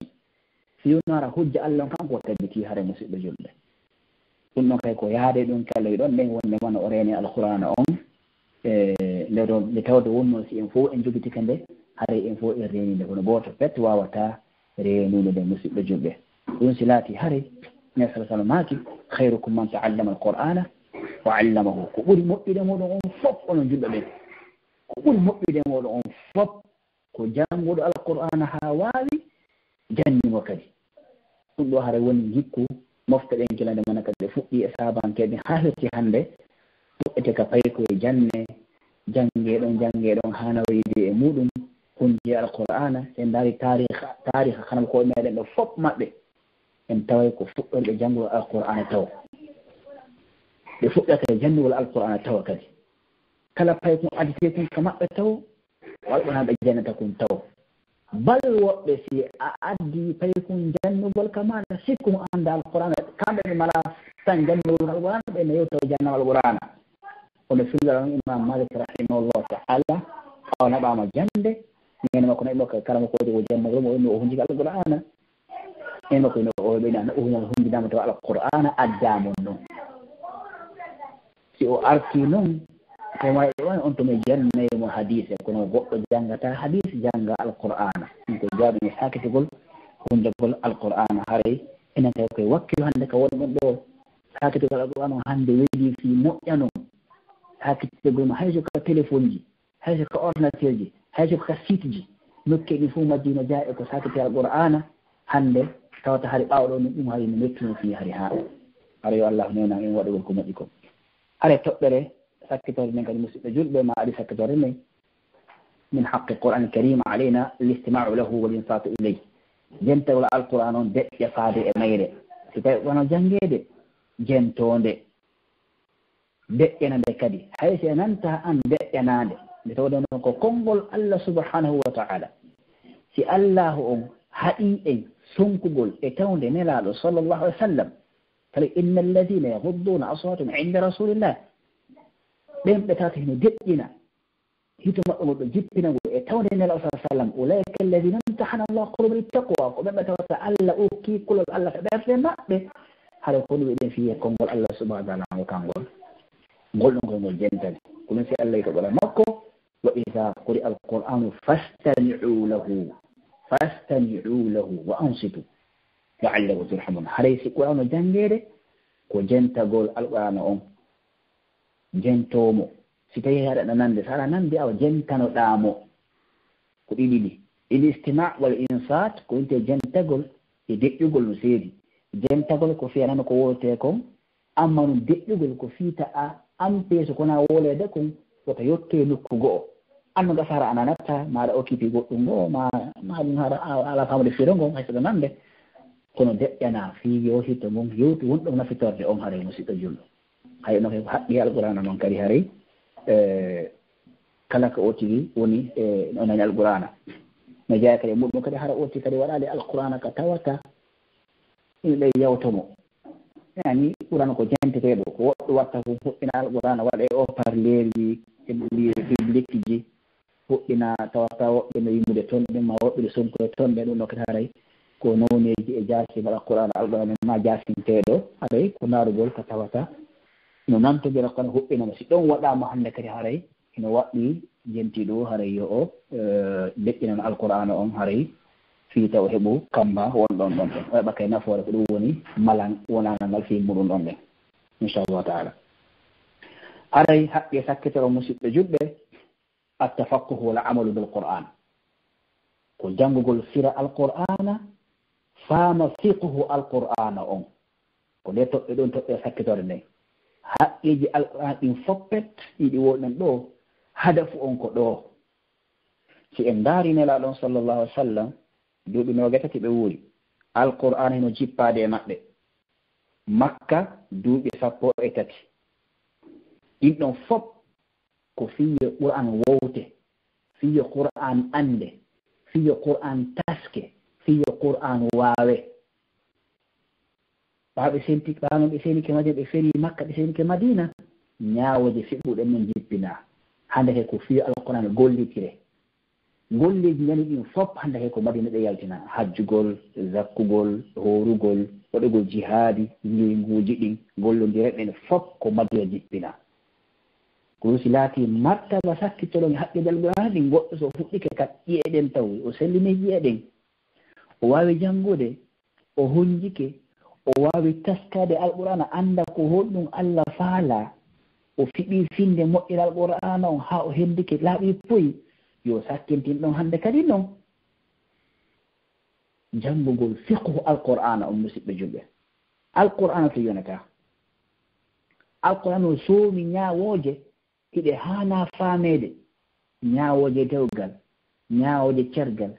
fiyonara hujja allah kanko tabbiti hare musidɓe julɓe ɗum ɗon kay ko yaade ɗum kalloy ɗon nden wonde mana o reeni alqur'ana on nde ɗon nde tawde wonno si en fof en jogitika nde haray en fof en reeni nde kono gooto pet wawata reenude nde musidɓe julɓe ɗum si laati haray nabi sa sallam maaki hayrukum man taallama alqur'ana wa allamahu ko ɓuri moƴƴude moɗon on fof onon julɓe ɓen ko ɓuri moƴƴude moɗon on fof ko jannguɗo alqur'ana haa waawi jannimo kadi ɗum ɗo haray woni hikku mofta ɗen kilande mana kadi fuɗɗi e sabankeɓe haa hetti hannde fuɗɗete ka payi koye janngeɗon hana wayde e muɗum hunde alqur'ana en ndaari tariha kanam koye meɗen ɗo fof maɓɓe en taway ko fuɗɗorɓe janngugol alqur'ana taw ɓe fuɗɗata e janngugol alqur'ana tawa kadi kala payi kon adite kon ka maɓɓe taw walɓona ɓe jannata kon taw bal woɓɓe si a addi payi kon janngugol ka maɗa sikkum annda alqur'ana kamɓe ɓe mala tan janngugol alqur'ana ɓe no yew taw jannama alqur'ana ono filgal on imam malik rahimahullahu ta'ala ɓawa naɓama jande ngene makko nayi makko kala mo koodi o jannugol mo wonno o hunjika alqur'ana en makko no o ɓeyna hunjinama taw alqur'ana addamon noon si o arti noon ko wawi on to mi jannaymo hadise kono goɗɗo janngata hadise jannga alqur'ana ɗum ko jaaɓi e sakkitigol hundegol alqur'ana haray enen tawi koye wakkilo hannde ka woni ɗon ɗo sakkitigol alqur'ana hannde weeli fi moƴƴano sakkitigol mo hayso ka téléphone ji hayso ka ordinateur ji hayso ka site ji nokke ɗi fof madina jaa e ko sakkiti alqur'ana hannde tawata hari ɓawɗo ni ɗum hari no mettuno fi hari haa hara yo allah newna en waɗugol ko moƴƴi ko hare toɓɓere sakkitorde men kadi musidɓe julɓe ma aɗi sakkitorde men min haqqi qur'an alkarim alayna listimau lahu walinsatu ileyh jentagol alqur'an on deƴƴa faade e mayre si tawi wono janngede jentonde deƴƴanande kadi hay si nanta an deƴƴanade nde tawde noon ko konngol allah subhanahu wa ta'ala si allahu on haɗi en sonkugol e tawde nelaɗo sallllahu alih w sallam kala inna alladina yahudduna aswatum inda rasulillah ɓen ɓe tawata heno deƴƴina hito maɓɓe ngol ɗo jippina ngol e tawde nelaɗo sa sallam ulaika alladina imtahana allah quluba littaqwa ko ɓen ɓe tawata allah okki kulol allah ka ɓerde maɓɓe haɗa ko ɗum eɗen fiye konngol allah subhanahu wa taala ngo kangol ngol ɗon koye ngol jentani ko ɗum si allah yito ɓola makko wa ida quri alqur'anu fastami'u lahu wa ansitu la'allakum turhamun haray si qur'anu janngede ko jentagol alqur'ana on jentomo si tawi haɗa nande so aɗa nande awa jentanoɗamo ko ɗiɗi ɗi il istima' wal insat ko winte jentagol e deƴƴugol no seedi jentagol ko fiyanano ko wolte kon amma no deƴƴugol ko fiita a ampeeso kona wolede kon woto yotte nokku go'o anno gasara ana natta maɗa occupé goɗɗum goo ma ɗum haɗa ala famude firo ngon haysoɗo nande kono deƴƴana fi yo hitto ngon yewtu wonɗo nafitorde on haray musidɗo julɗo hay no haqqi alqur'ana noon kadi haray kala ko o tigi woni o nani alqur'ana no jeeya kadi muɗum kadi hara oti kadi waɗade alqur'ana ka tawata yimɓe yawtomo yani qur'ana ko jenteteɗo ko woɗɗo watta ko fuɗɗina alqur'ana waɗa e o parleri eɓe public ji fuɗɗina tawata woɓɓe no yimmude toon ɓen ma woɓɓe ɗo sonkude toon ɓe ɗum ɗo kadi haray ko nowneji e jaasimal alqur'ana alqur'ana ma jaasinteɗo haray ko naarugol ko tawata no nantodir alqur'ana huɓɓinama si ɗon waɗama hannde kadi haray ino waɗɗi jentiɗo haray yo o deƴƴinan alqur'ana on haray fiita o heɓu kamba wonɗon ɗon ɗen o heɓa kay nafoore ko ɗum woni malan wonana ngal fi muɗum ɗon ɗen inchallahu taala haray haqqe sakkitoro musidɓe juɗɓe attafaqquhu wal amalu bil qur'an ko janngugol sira alqur'ana faama fiqhu alqur'ana on ko nde toɓɓe ɗon toɓɓe sakkitore nden haqqeji alqur'ana ɗin foppet ɗiɗi woɗen ɗo hadafu on ko ɗo si en ndaari nelaɗon sallllahu alih w sallam duuɓi nogatati ɓe wuuri alqur'ana heno jippade e maɓɓe makka duuɓi 13 ɗin ɗon fof ko fiye qur'an wowte fiye qur'an ande fiye qur'an taske fiye qur'an waawe ɓaɓe senti ɓano ɓe senike madina ɓe feri makka ɓe senike madina ñaawoje fiɓɓuɗen men jippina hande ke ko fiye alqur'an gollitire golleji ñani ɗin fof hande ke ko madina ɓe yaltina hajjugol zakkugol horugol waɗugol jihaadi linguji ɗin gollodireɓen fof ko madina jippina ko si laati martaba sakkittoɗon haqqe alqur'an ɗin goɗɗo so fuɗɗike kat ƴiyeɗen taw o sellini ƴiyeɗen o wawi janngude o hunjike o wawi taskade alqur'ana anda ko honɗum allah faala o fiɓi finde moƴƴere alqur'ana on ha o hendike laaɓi poyi yo sakkintin ɗon hande kadi noon janngugol fiqhu alqur'ana on musidɓe julɓe alqur'ana to yonata alqur'ana o soomi ñaawooje hiɗe hana faamede ñaawooje dewgal ñaawooje cergal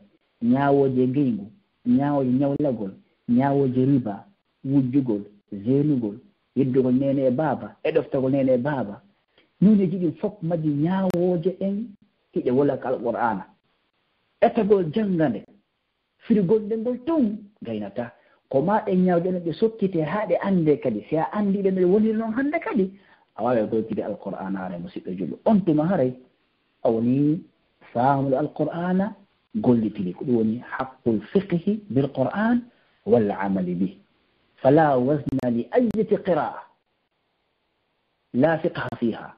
ñaawooje ngeygu ñaawooje ñawlagol ñaawooje riba wujjugol zeenugol yeddugol nene e baaba e ɗoftagol nene e baaba nuneji ɗin fof majji ñaawooje ɗen hiɗe wolaka alqur'ana ettagol janngande firigol nde ngol tun gaynata ko ma ɗen ñaawɗe ɗen ɓe sottite haa ɗe annde kadi si a anndiɗe no ɗe woniri noon hannde kadi a waawi golkide alqur'ana hare musidɗo julɗo on tuma haray a woni faamude alqur'ana gollitiri ko ɗum woni haqqul fiqhi bilqur'an walla amali bih fala wasna li ayati qira'a la fiqha fiha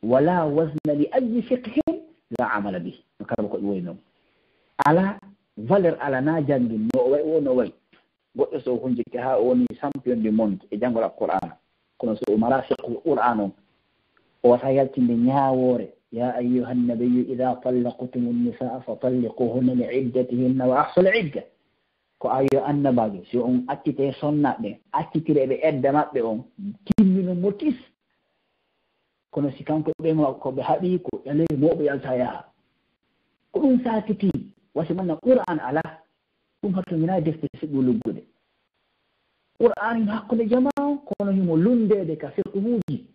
wala wasna li ayi fiqhin la amala bih no kala ko ɗum woni noon ala valeur ala na janngin no o way o no way goɗɗo so hunjike ha o woni champion du monde e janngol alqur'ana kono so o mara fiqhu qur'an on o wata yaltinde ñaawoore ya ayuha nnabiyu ida tallaqtum nnisaa fa talliquhunna li iddatihinna wa ahsul idda ko ayo annabajo si on accite sonnaɓe accitireɓe edda maɓɓe on timmino motis kono si kanko ɓe koɓe haɓi ko ƴale moɓe yalta yaha ko ɗum sakiti wasi manna qur'an ala ɗum hatto mina defte siɗɗu luggude qur'an himo hakkude jama kono himo lundede ka fiqhuji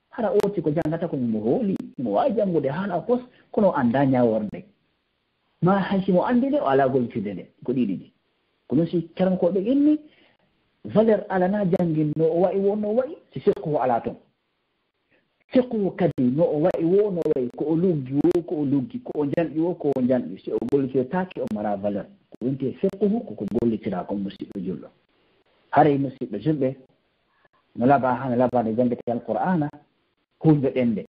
hara oti ko janggata ko himo hooli himo wawi janngude haala pos kono anda ñaworde ma hay simo andi de o ala goltide nde ko ɗiɗi ɗi kono si carankoɓe inni valeur alana janngin no o wayi wo no wayi si fiqhu ala toon fiqhu kadi no o wayi wo no wayi ko o luggi wo ko o luggi ko o janɗi wo ko o janɗi si o gollitotaake o mara valeur ko wonti fiqhu koko gollitira ko musidɗo julɗo haray musidɓe julɓe no laba hano labade janngete alqur'ana hunde ɗende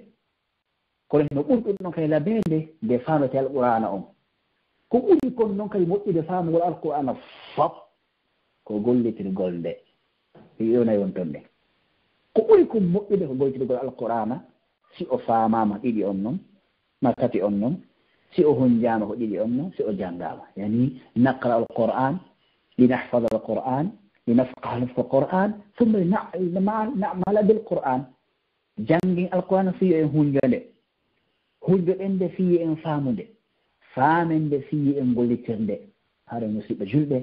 kono no ɓurɗum ɗon kadi labeede nde famete alqur'ana on ko ɓuri kon noon kadi moƴƴude faamugol alqur'ana fof ko gollitirgol nde yonayi won toon nde ko ɓuri ko moƴƴude ko gollitirgol alqur'ana si o faamama ɗiɗi on noon ma tati on noon si o hunjaama ko ɗiɗi on noon si o janngama yani naqra alqur'an linahfada alqur'an linafqaha alqur'an thumma namala bilqur'an janngin alqur'ana fiyo en hunjode hunjoɗen nde fiye en faamude faamen nde fiye en gollitirnde haɗa musidɓe julɓe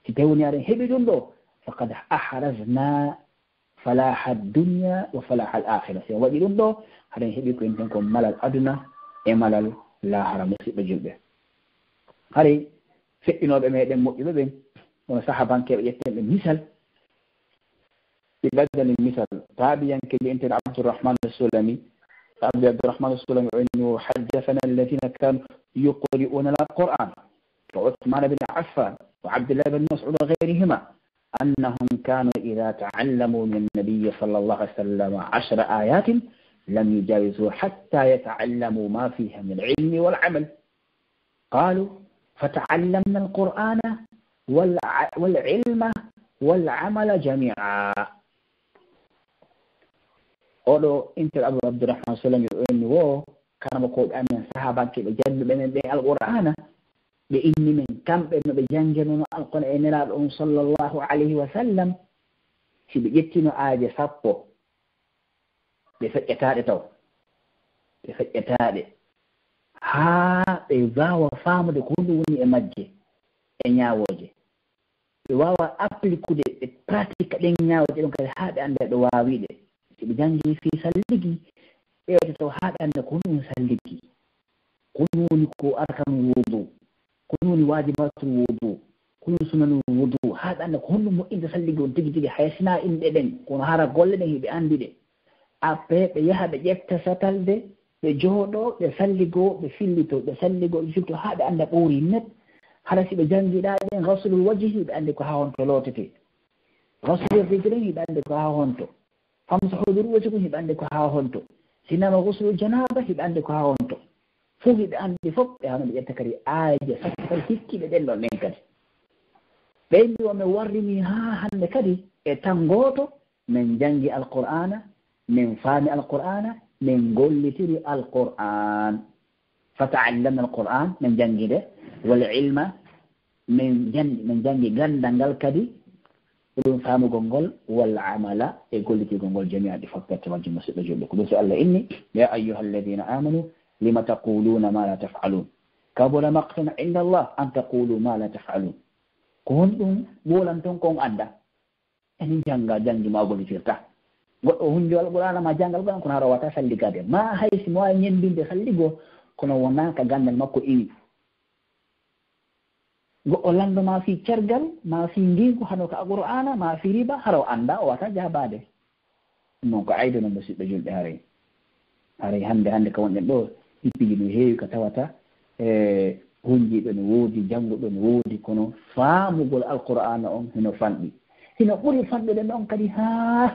si tawni aɗen heɓi ɗum ɗo faqad ahrasna falaha dunia wa falaha al akhira si en waɗi ɗum ɗo haɗen heeɓi ko enten ko malal aduna e malal lahara musidɓe julɓe haray feƴƴinoɓe meɗen moƴƴuɓe ɓen wono sahabankeɓe ƴetten ɓe misal ɓe gaddani misal taabiyankeji enten abdourahman as-sulami abdourahman as-sulami o enni haddathana alladina kanu yuqri'una alquran وعثمان بن عفان وعبد الله بن مسعود وغيرهما أنهم كانوا إذا تعلموا من النبي صلى الله عليه وسلم 10 آيات لم يجاوزوا حتى يتعلموا ما فيها من العلم والعمل قالوا فتعلمنا القرآن والعلم والعمل جميعا قالوا انت أبو عبد الرحمن صلى الله عليه وسلم كان يقول أن صحابك بجنب من القرآن بإني من كم بما بجنجن القرآن الأم صلى الله عليه وسلم si ɓe ƴettino aaje 10 ɓe feƴƴataaɗe taw ɓe feƴƴataaɗe haa ɓe waawa faamude ko ɗum woni e majje e ñaawooje ɓe wawa appliqude ɓe pratique ɗen ñaawde ɗon kadi haa ɓe annda ɗo waawiɗe si ɓe janngii fii salligi ɓeewte taw haa ɓe annda ko ɗum salligi ko ɗum woni ko arkanu wudu ko ɗum woni waajibatul wudu ko ɗum sunanu wudu haa ɓe annda ko honɗum moƴƴinde salligi on tigi tigi hay sinaa inɗe ɗen kono hara golle ɗen hiɓe anndi ɗe après ɓe yaha ɓe ƴetta satalde ɓe jooɗoo ɓe salligoo ɓe fillitoo ɓe salligoo ɓe filtoo haa ɓe annda ɓowri net hara si ɓe janngiɗaa ɗen rasulul wajihi ɓe anndi ko haa honto lootete rasulul rijlen hiɓe anndi ko haa honto famsahudur wajhikum hiɓe anndi ko haa honto sinama guslul janaba hiɓe anndi ko haa honto fof hiɓe anndi fof ɓe hano ɓe ƴetta kadi aaje sakkal hikkiɓe ɗen ɗon ɗen kadi ɓeyndi o min warrini haa hannde kadi e tan gooto min janngi alqur'ana min faami alqur'ana min gollitiri alqur'an fata'allamna alqur'an min janngide wal ilma min janngi ganndal ngal kadi ɗum faamugol ngol wal amala e gollitirgol ngol jami'a ɗi fof perte majjum musidɗo julɗo ko ɗum so Allah inni ya ayyuha alladina amanu lima taquluna ma la taf'alun kabura maqtan inda Allah an taqulu ma la taf'alun ko honɗum ɓoolan toon kon annda eni jannga janngi ma gollitirta goɗɗo hunjo alqur'ana ma janngal ɓan kono hara wata salligade ma haysi mo wawi ñendinde salligo kono wona ka gandal makko iwi goɗɗo lando ma fi cergal ma fi ngingu hano ka alqur'ana ma fi riba hara o anda o wata jabade non ko ayde noon musidɓe julɓe haray hande ka wonɗen ɗo hippiji no heewi ko tawata e hunjiɓe no woodi jannguɓe no woodi kono faamugol alqur'ana on hino fanɗi hino ɓuri fanɗude ɗon kadi haa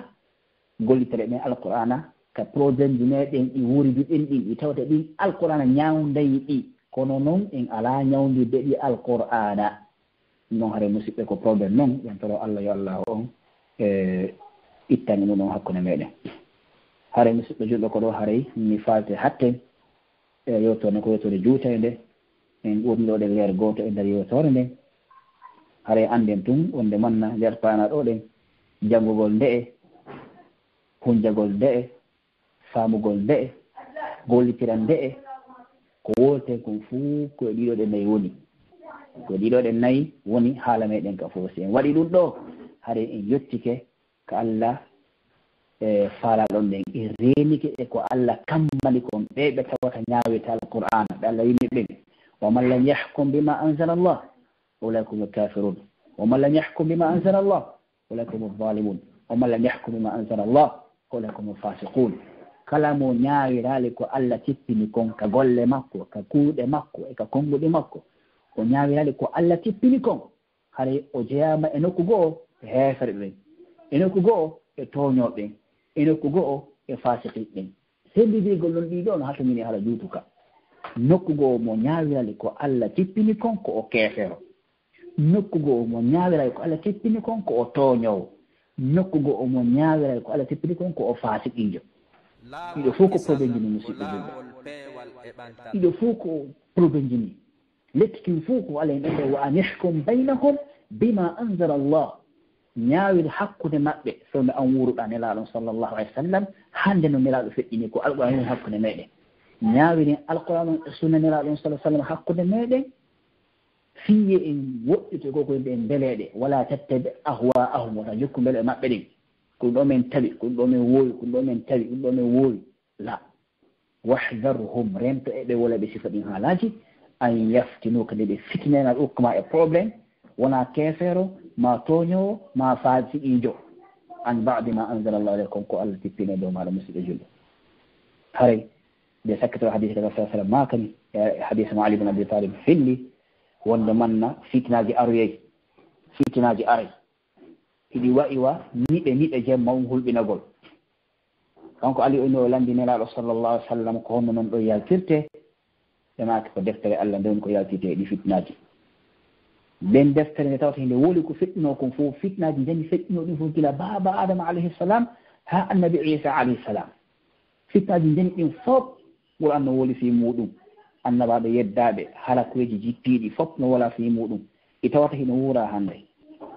gollitere ɗen alqur'ana ka probléme ji meɗen ɗi wuridi ɗin ɗin ɗi tawta ɗin alqur'ana ñawndayi ɗi kono noon en ala ñawndirde ɗi alqur'ana noon haare musidɓe ko probléme noon ɓen toro Allah yo Allah on ittani ɗum ɗon hakkunde meɗen haare musidɓe julɓe ko ɗo haaray mi falte hatten e yewtore ko yewtore juutede en ɓurniɗoɗen leer gooto e nder yewtore nden haaray annden tun wonde manna nder paana ɗo ɗen janngugol nde'e hunjagol nde'e faamugol nde'e gollitiran nde'e ko wolten kon fuu koye ɗiɗo ɗe nayi woni koye ɗiɗo ɗe nayi woni haala meɗen ka fof si en waɗi ɗum ɗo hare en yettike ko Allah e faalaɗon ɗen en renike e ko Allah kammali kon ɓe ɓe tawata ñaawita alqur'ana ɓe Allah yimi ɓen wa man lam yahkum bima anzala Allah ulaikum alkafirun wa man lam yahkum bima anzala Allah ulaikum alzalimun wa man lam yahkum bima anzala Allah ulaikum alfasiqun kala mo ñaawiraali ko Allah tippini kon ka golle makko ka kuuɗe makko e ka konnguɗi makko o ñaawiraali ko Allah tippini kon hare o jeyaama e nokku go'o e heefere ɓen e nokku go'o e tooñoo ɓen e nokku go'o e faasiqi ɓen senndidirgol ɗon ɗiɗo no hatomini hala juutuka nokku go'o mo ñaawiraali ko Allah tippini kon ko o keefero nokku go'o mo ñaawiraali ko Allah tippini kon ko o tooñoowo nokku go'o mo ñaawiraali ko Allah tippini kon ko o faasiqiijo ɗiɗo fof ko probléme jini musidɓe julɓe ɗiɗo fof ko probléme jini lettikin fof ko ala en ɗo wa an yahkum baynahum bima anzala Allah ñaawir hakkude maɓɓe sowno an wuruɗa nelaaɗon sallllahu alayhi wa sallam hannde no nelaaɗo feƴƴini ko alqur'an hakkude meɗen ñaawiren alqur'an on e sunna nelaaɗon sallah sallam hakkude meɗen fiye en woɗɗito koko yimɓe en mbeleɗe wala tattabi ahwa'ahum wota jokku mbele maɓɓe ɗen ko ɗum ɗo men tawi ko ɗum ɗo men woowi ko ɗum ɗo men tawi ɗum ɗo men woowi la wahdarhum rento eɓe wola ɓe sifa ɗin haalaji an yaftinuka nde ɓe fitinaynal ukkuma e probléme wona keefeero ma tooñowo ma faasiqiijo an ba'di ma anzala llahu aleykum ko Allah tippine dow maɗa musidɗo julɗo haray nde sakkitoro hadise kaga sa sallam makani e hadise mo Ali ibn Abi Talib filli wonde manna fitinaji aroyey fitinaji aray hiɗi wa'iwa niɓe jemma um hulɓinagol kanko Ali o no landi nelaɗo sallllahu alih w sallam ko honno noon ɗo yaltirte ɓe maki ko deftere Allah nde woni ko yaltirte e ɗi fitnaji nden deftere nde tawata nde woli ko feƴƴino kon fof fitnaji dañi feƴƴino ɗum fof gila baba adama alayhi salam ha annabi Isa alayhi salam fitnaji dañi ɗin fof Qur'an no woli fi muɗum annabaɗo yeddaɓe halakueji jippiɗi fof no wola fi muɗum i tawata hino wuura hande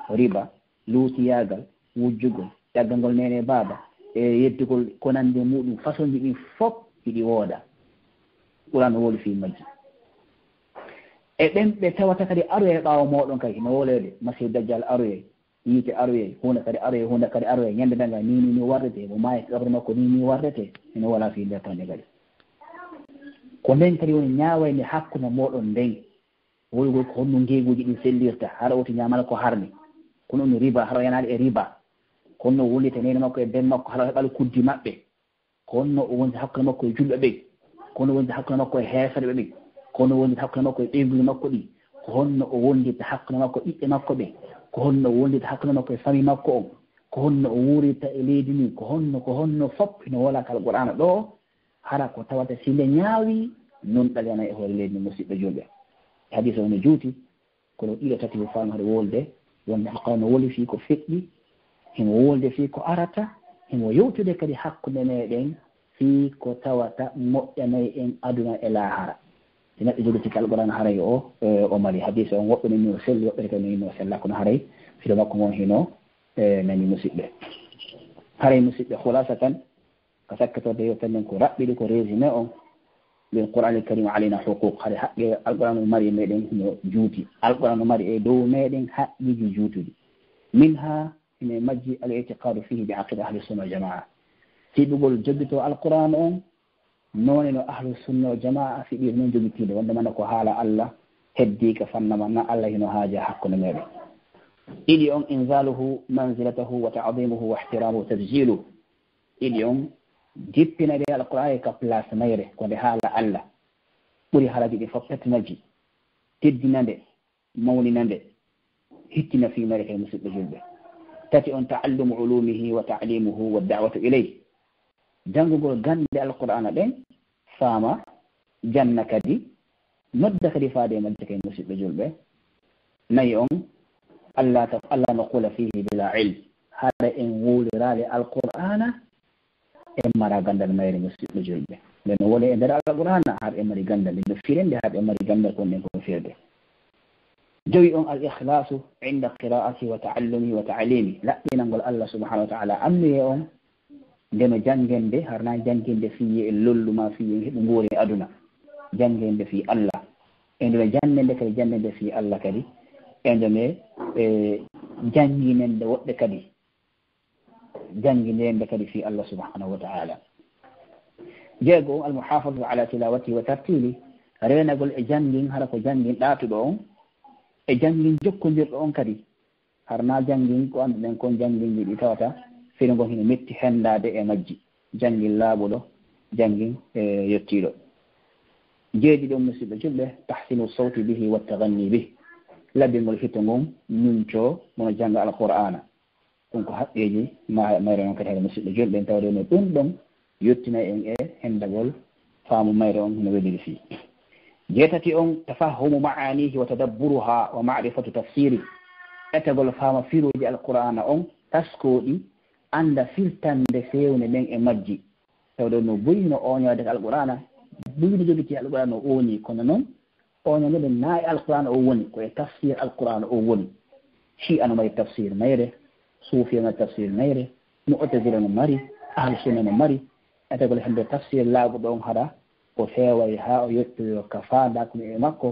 riba luutiyagal wujjugol ɗaggangol nene baba e yeddugol konande muɗum façon ji ɗin fof hiɗi wooda Qur'an no woli fi majji e ɗen ɓe tawata kadi aroye ɓaawo moɗon kadi no wolede masihu dajjal aroye yiite aroye hunde kadi aroye ñande danga ni warrete mo maayi kabre makko ni warrete eno wala fi nder tonde kadi ko nden kadi woni ñaawayde hakkude moɗon nden wolgol ko honno ngeeguji ɗin sellirta hara oti ñamala ko harmi kono no riba hara yanaade e riba kono wondita nene makko e ben makko hara heɓal kuddi maɓɓe kono o wonde hakkude makko e julɓe ɓe kono wonde hakkude makko e heesaɗe ɓe kono wondita hakkude makko e ɗeyguli makko ɗi ko honno o wondita hakkude makko ɓiɓɓe makko ɓe ko honno o wondita hakkude makko e famille makko on ko honno o wuurita e leydi ni ko honno fof no wala kala qur'ana ɗo hara ko tawata sinde ñaawi non ɗaliyana e hoore leydi ni musidɓe julɓe hadisa ono juuti kono ɗiɗo tati o faami haɗa wolde wonde alqur'an no woli fii ko feƴƴi himo wolde fii ko arata himo yewtude kadi hakkude meɗen fii ko tawata moƴƴanayi en aduna e laahara si neɗɗo jogiti alqur'an haray o mari hadisa on woɓɓe nani o selli woɓɓe kadi nani o sella kono haray fiɗo makko gon hino nani musidɓe haray musidɓe hulasa tan ko sakkatorde yo tannen ko raɓɓiɗi ko résumé on للقرآن الكريم علينا حقوق هذا حق القرآن المري ميدين جوتي القرآن المري دو ميدين حق يجي جوتي منها إن مجي الاعتقاد فيه بعقيدة أهل السنة والجماعة في بقول جبتوا القرآن نون إنه أهل السنة والجماعة في بيرمين جبتي وعندما نقول حالا الله هديك فنما الله إنه هاجا حق ميدين إليون إنزاله منزلته وتعظيمه واحترامه وتسجيله إليون jippina de alqur'an ka place mayre ko de haala Allah ɓuri haalaji ɗi fof petnaji teddinande mawninande hittina fi mayre kay musidɓe julɓe tati on taallumu ulumihi wa taalimuhu wa da'watu ilay janngugol gande alqur'ana ɗen faama janna kadi nodda kadi faade e majje kay musidɓe julɓe nayi on allah naqula fihi bila ilm haɗa en wuuliraale alqur'ana en mara gandal mayre musidɓe julɓe nden woni e nder alqur'ana haɗa en mari gandal no firende haɗa en mari gandal kon nden kon firde joyi on al ikhlasu inda qira'ati wa ta'allumi wa ta'limi laɓɓinangol allah subhanahu wa ta'ala annuye on ndeno janngende harna jannginde fiye e lolluma fiye heɓe nguuri e aduna janngende fi allah e ndeno jannende kadi jannende fi allah kadi e ndene jannginende woɓɓe kadi jannginende kadi fi allah subhanahu wa ta'ala jeego almuhafadu ala tilawati wa tartili renagol e janngin hara ko janngin ɗaatuɗo on e janngin jokkondirɗo on kadi harna janngin ko annduɗen kon janngin ɗi tawata fino ngon hino metti henndade e majji janngin laaɓuɗo janngin e yettiiɗo jeeɗi ɗon musidɓe julɓe tahsinu sawti bihi wa taganni bih labbingol hito ngon nuncoo mono jannga alqur'ana ɗum ko haqqeji mayre on kadi haɗa musidɓe julɓe en tawde no ɗum ɗon yettina en e henndagol faamu mayre on no weliri fii jeetati on tafahumu maanihi wa tadabburuha wa marifatu tafsiri etagol faama firuji alqur'ana on taskoɗi anda firtande fewne nden e majji tawde no boyino oñode ko alqur'ana boyino jogiti alqur'ana o woni kono noon oñode ɓe naayi alqur'ana o woni koye tafsir alqur'ana o woni chi ano mari tafsir mayre suufi no tafsir mayre mu'tazila no mari ahlu sunna no mari etagol hende tafsir laaɓuɗo on haɗa o feeway haa o yettoyo ka faanda kono e makko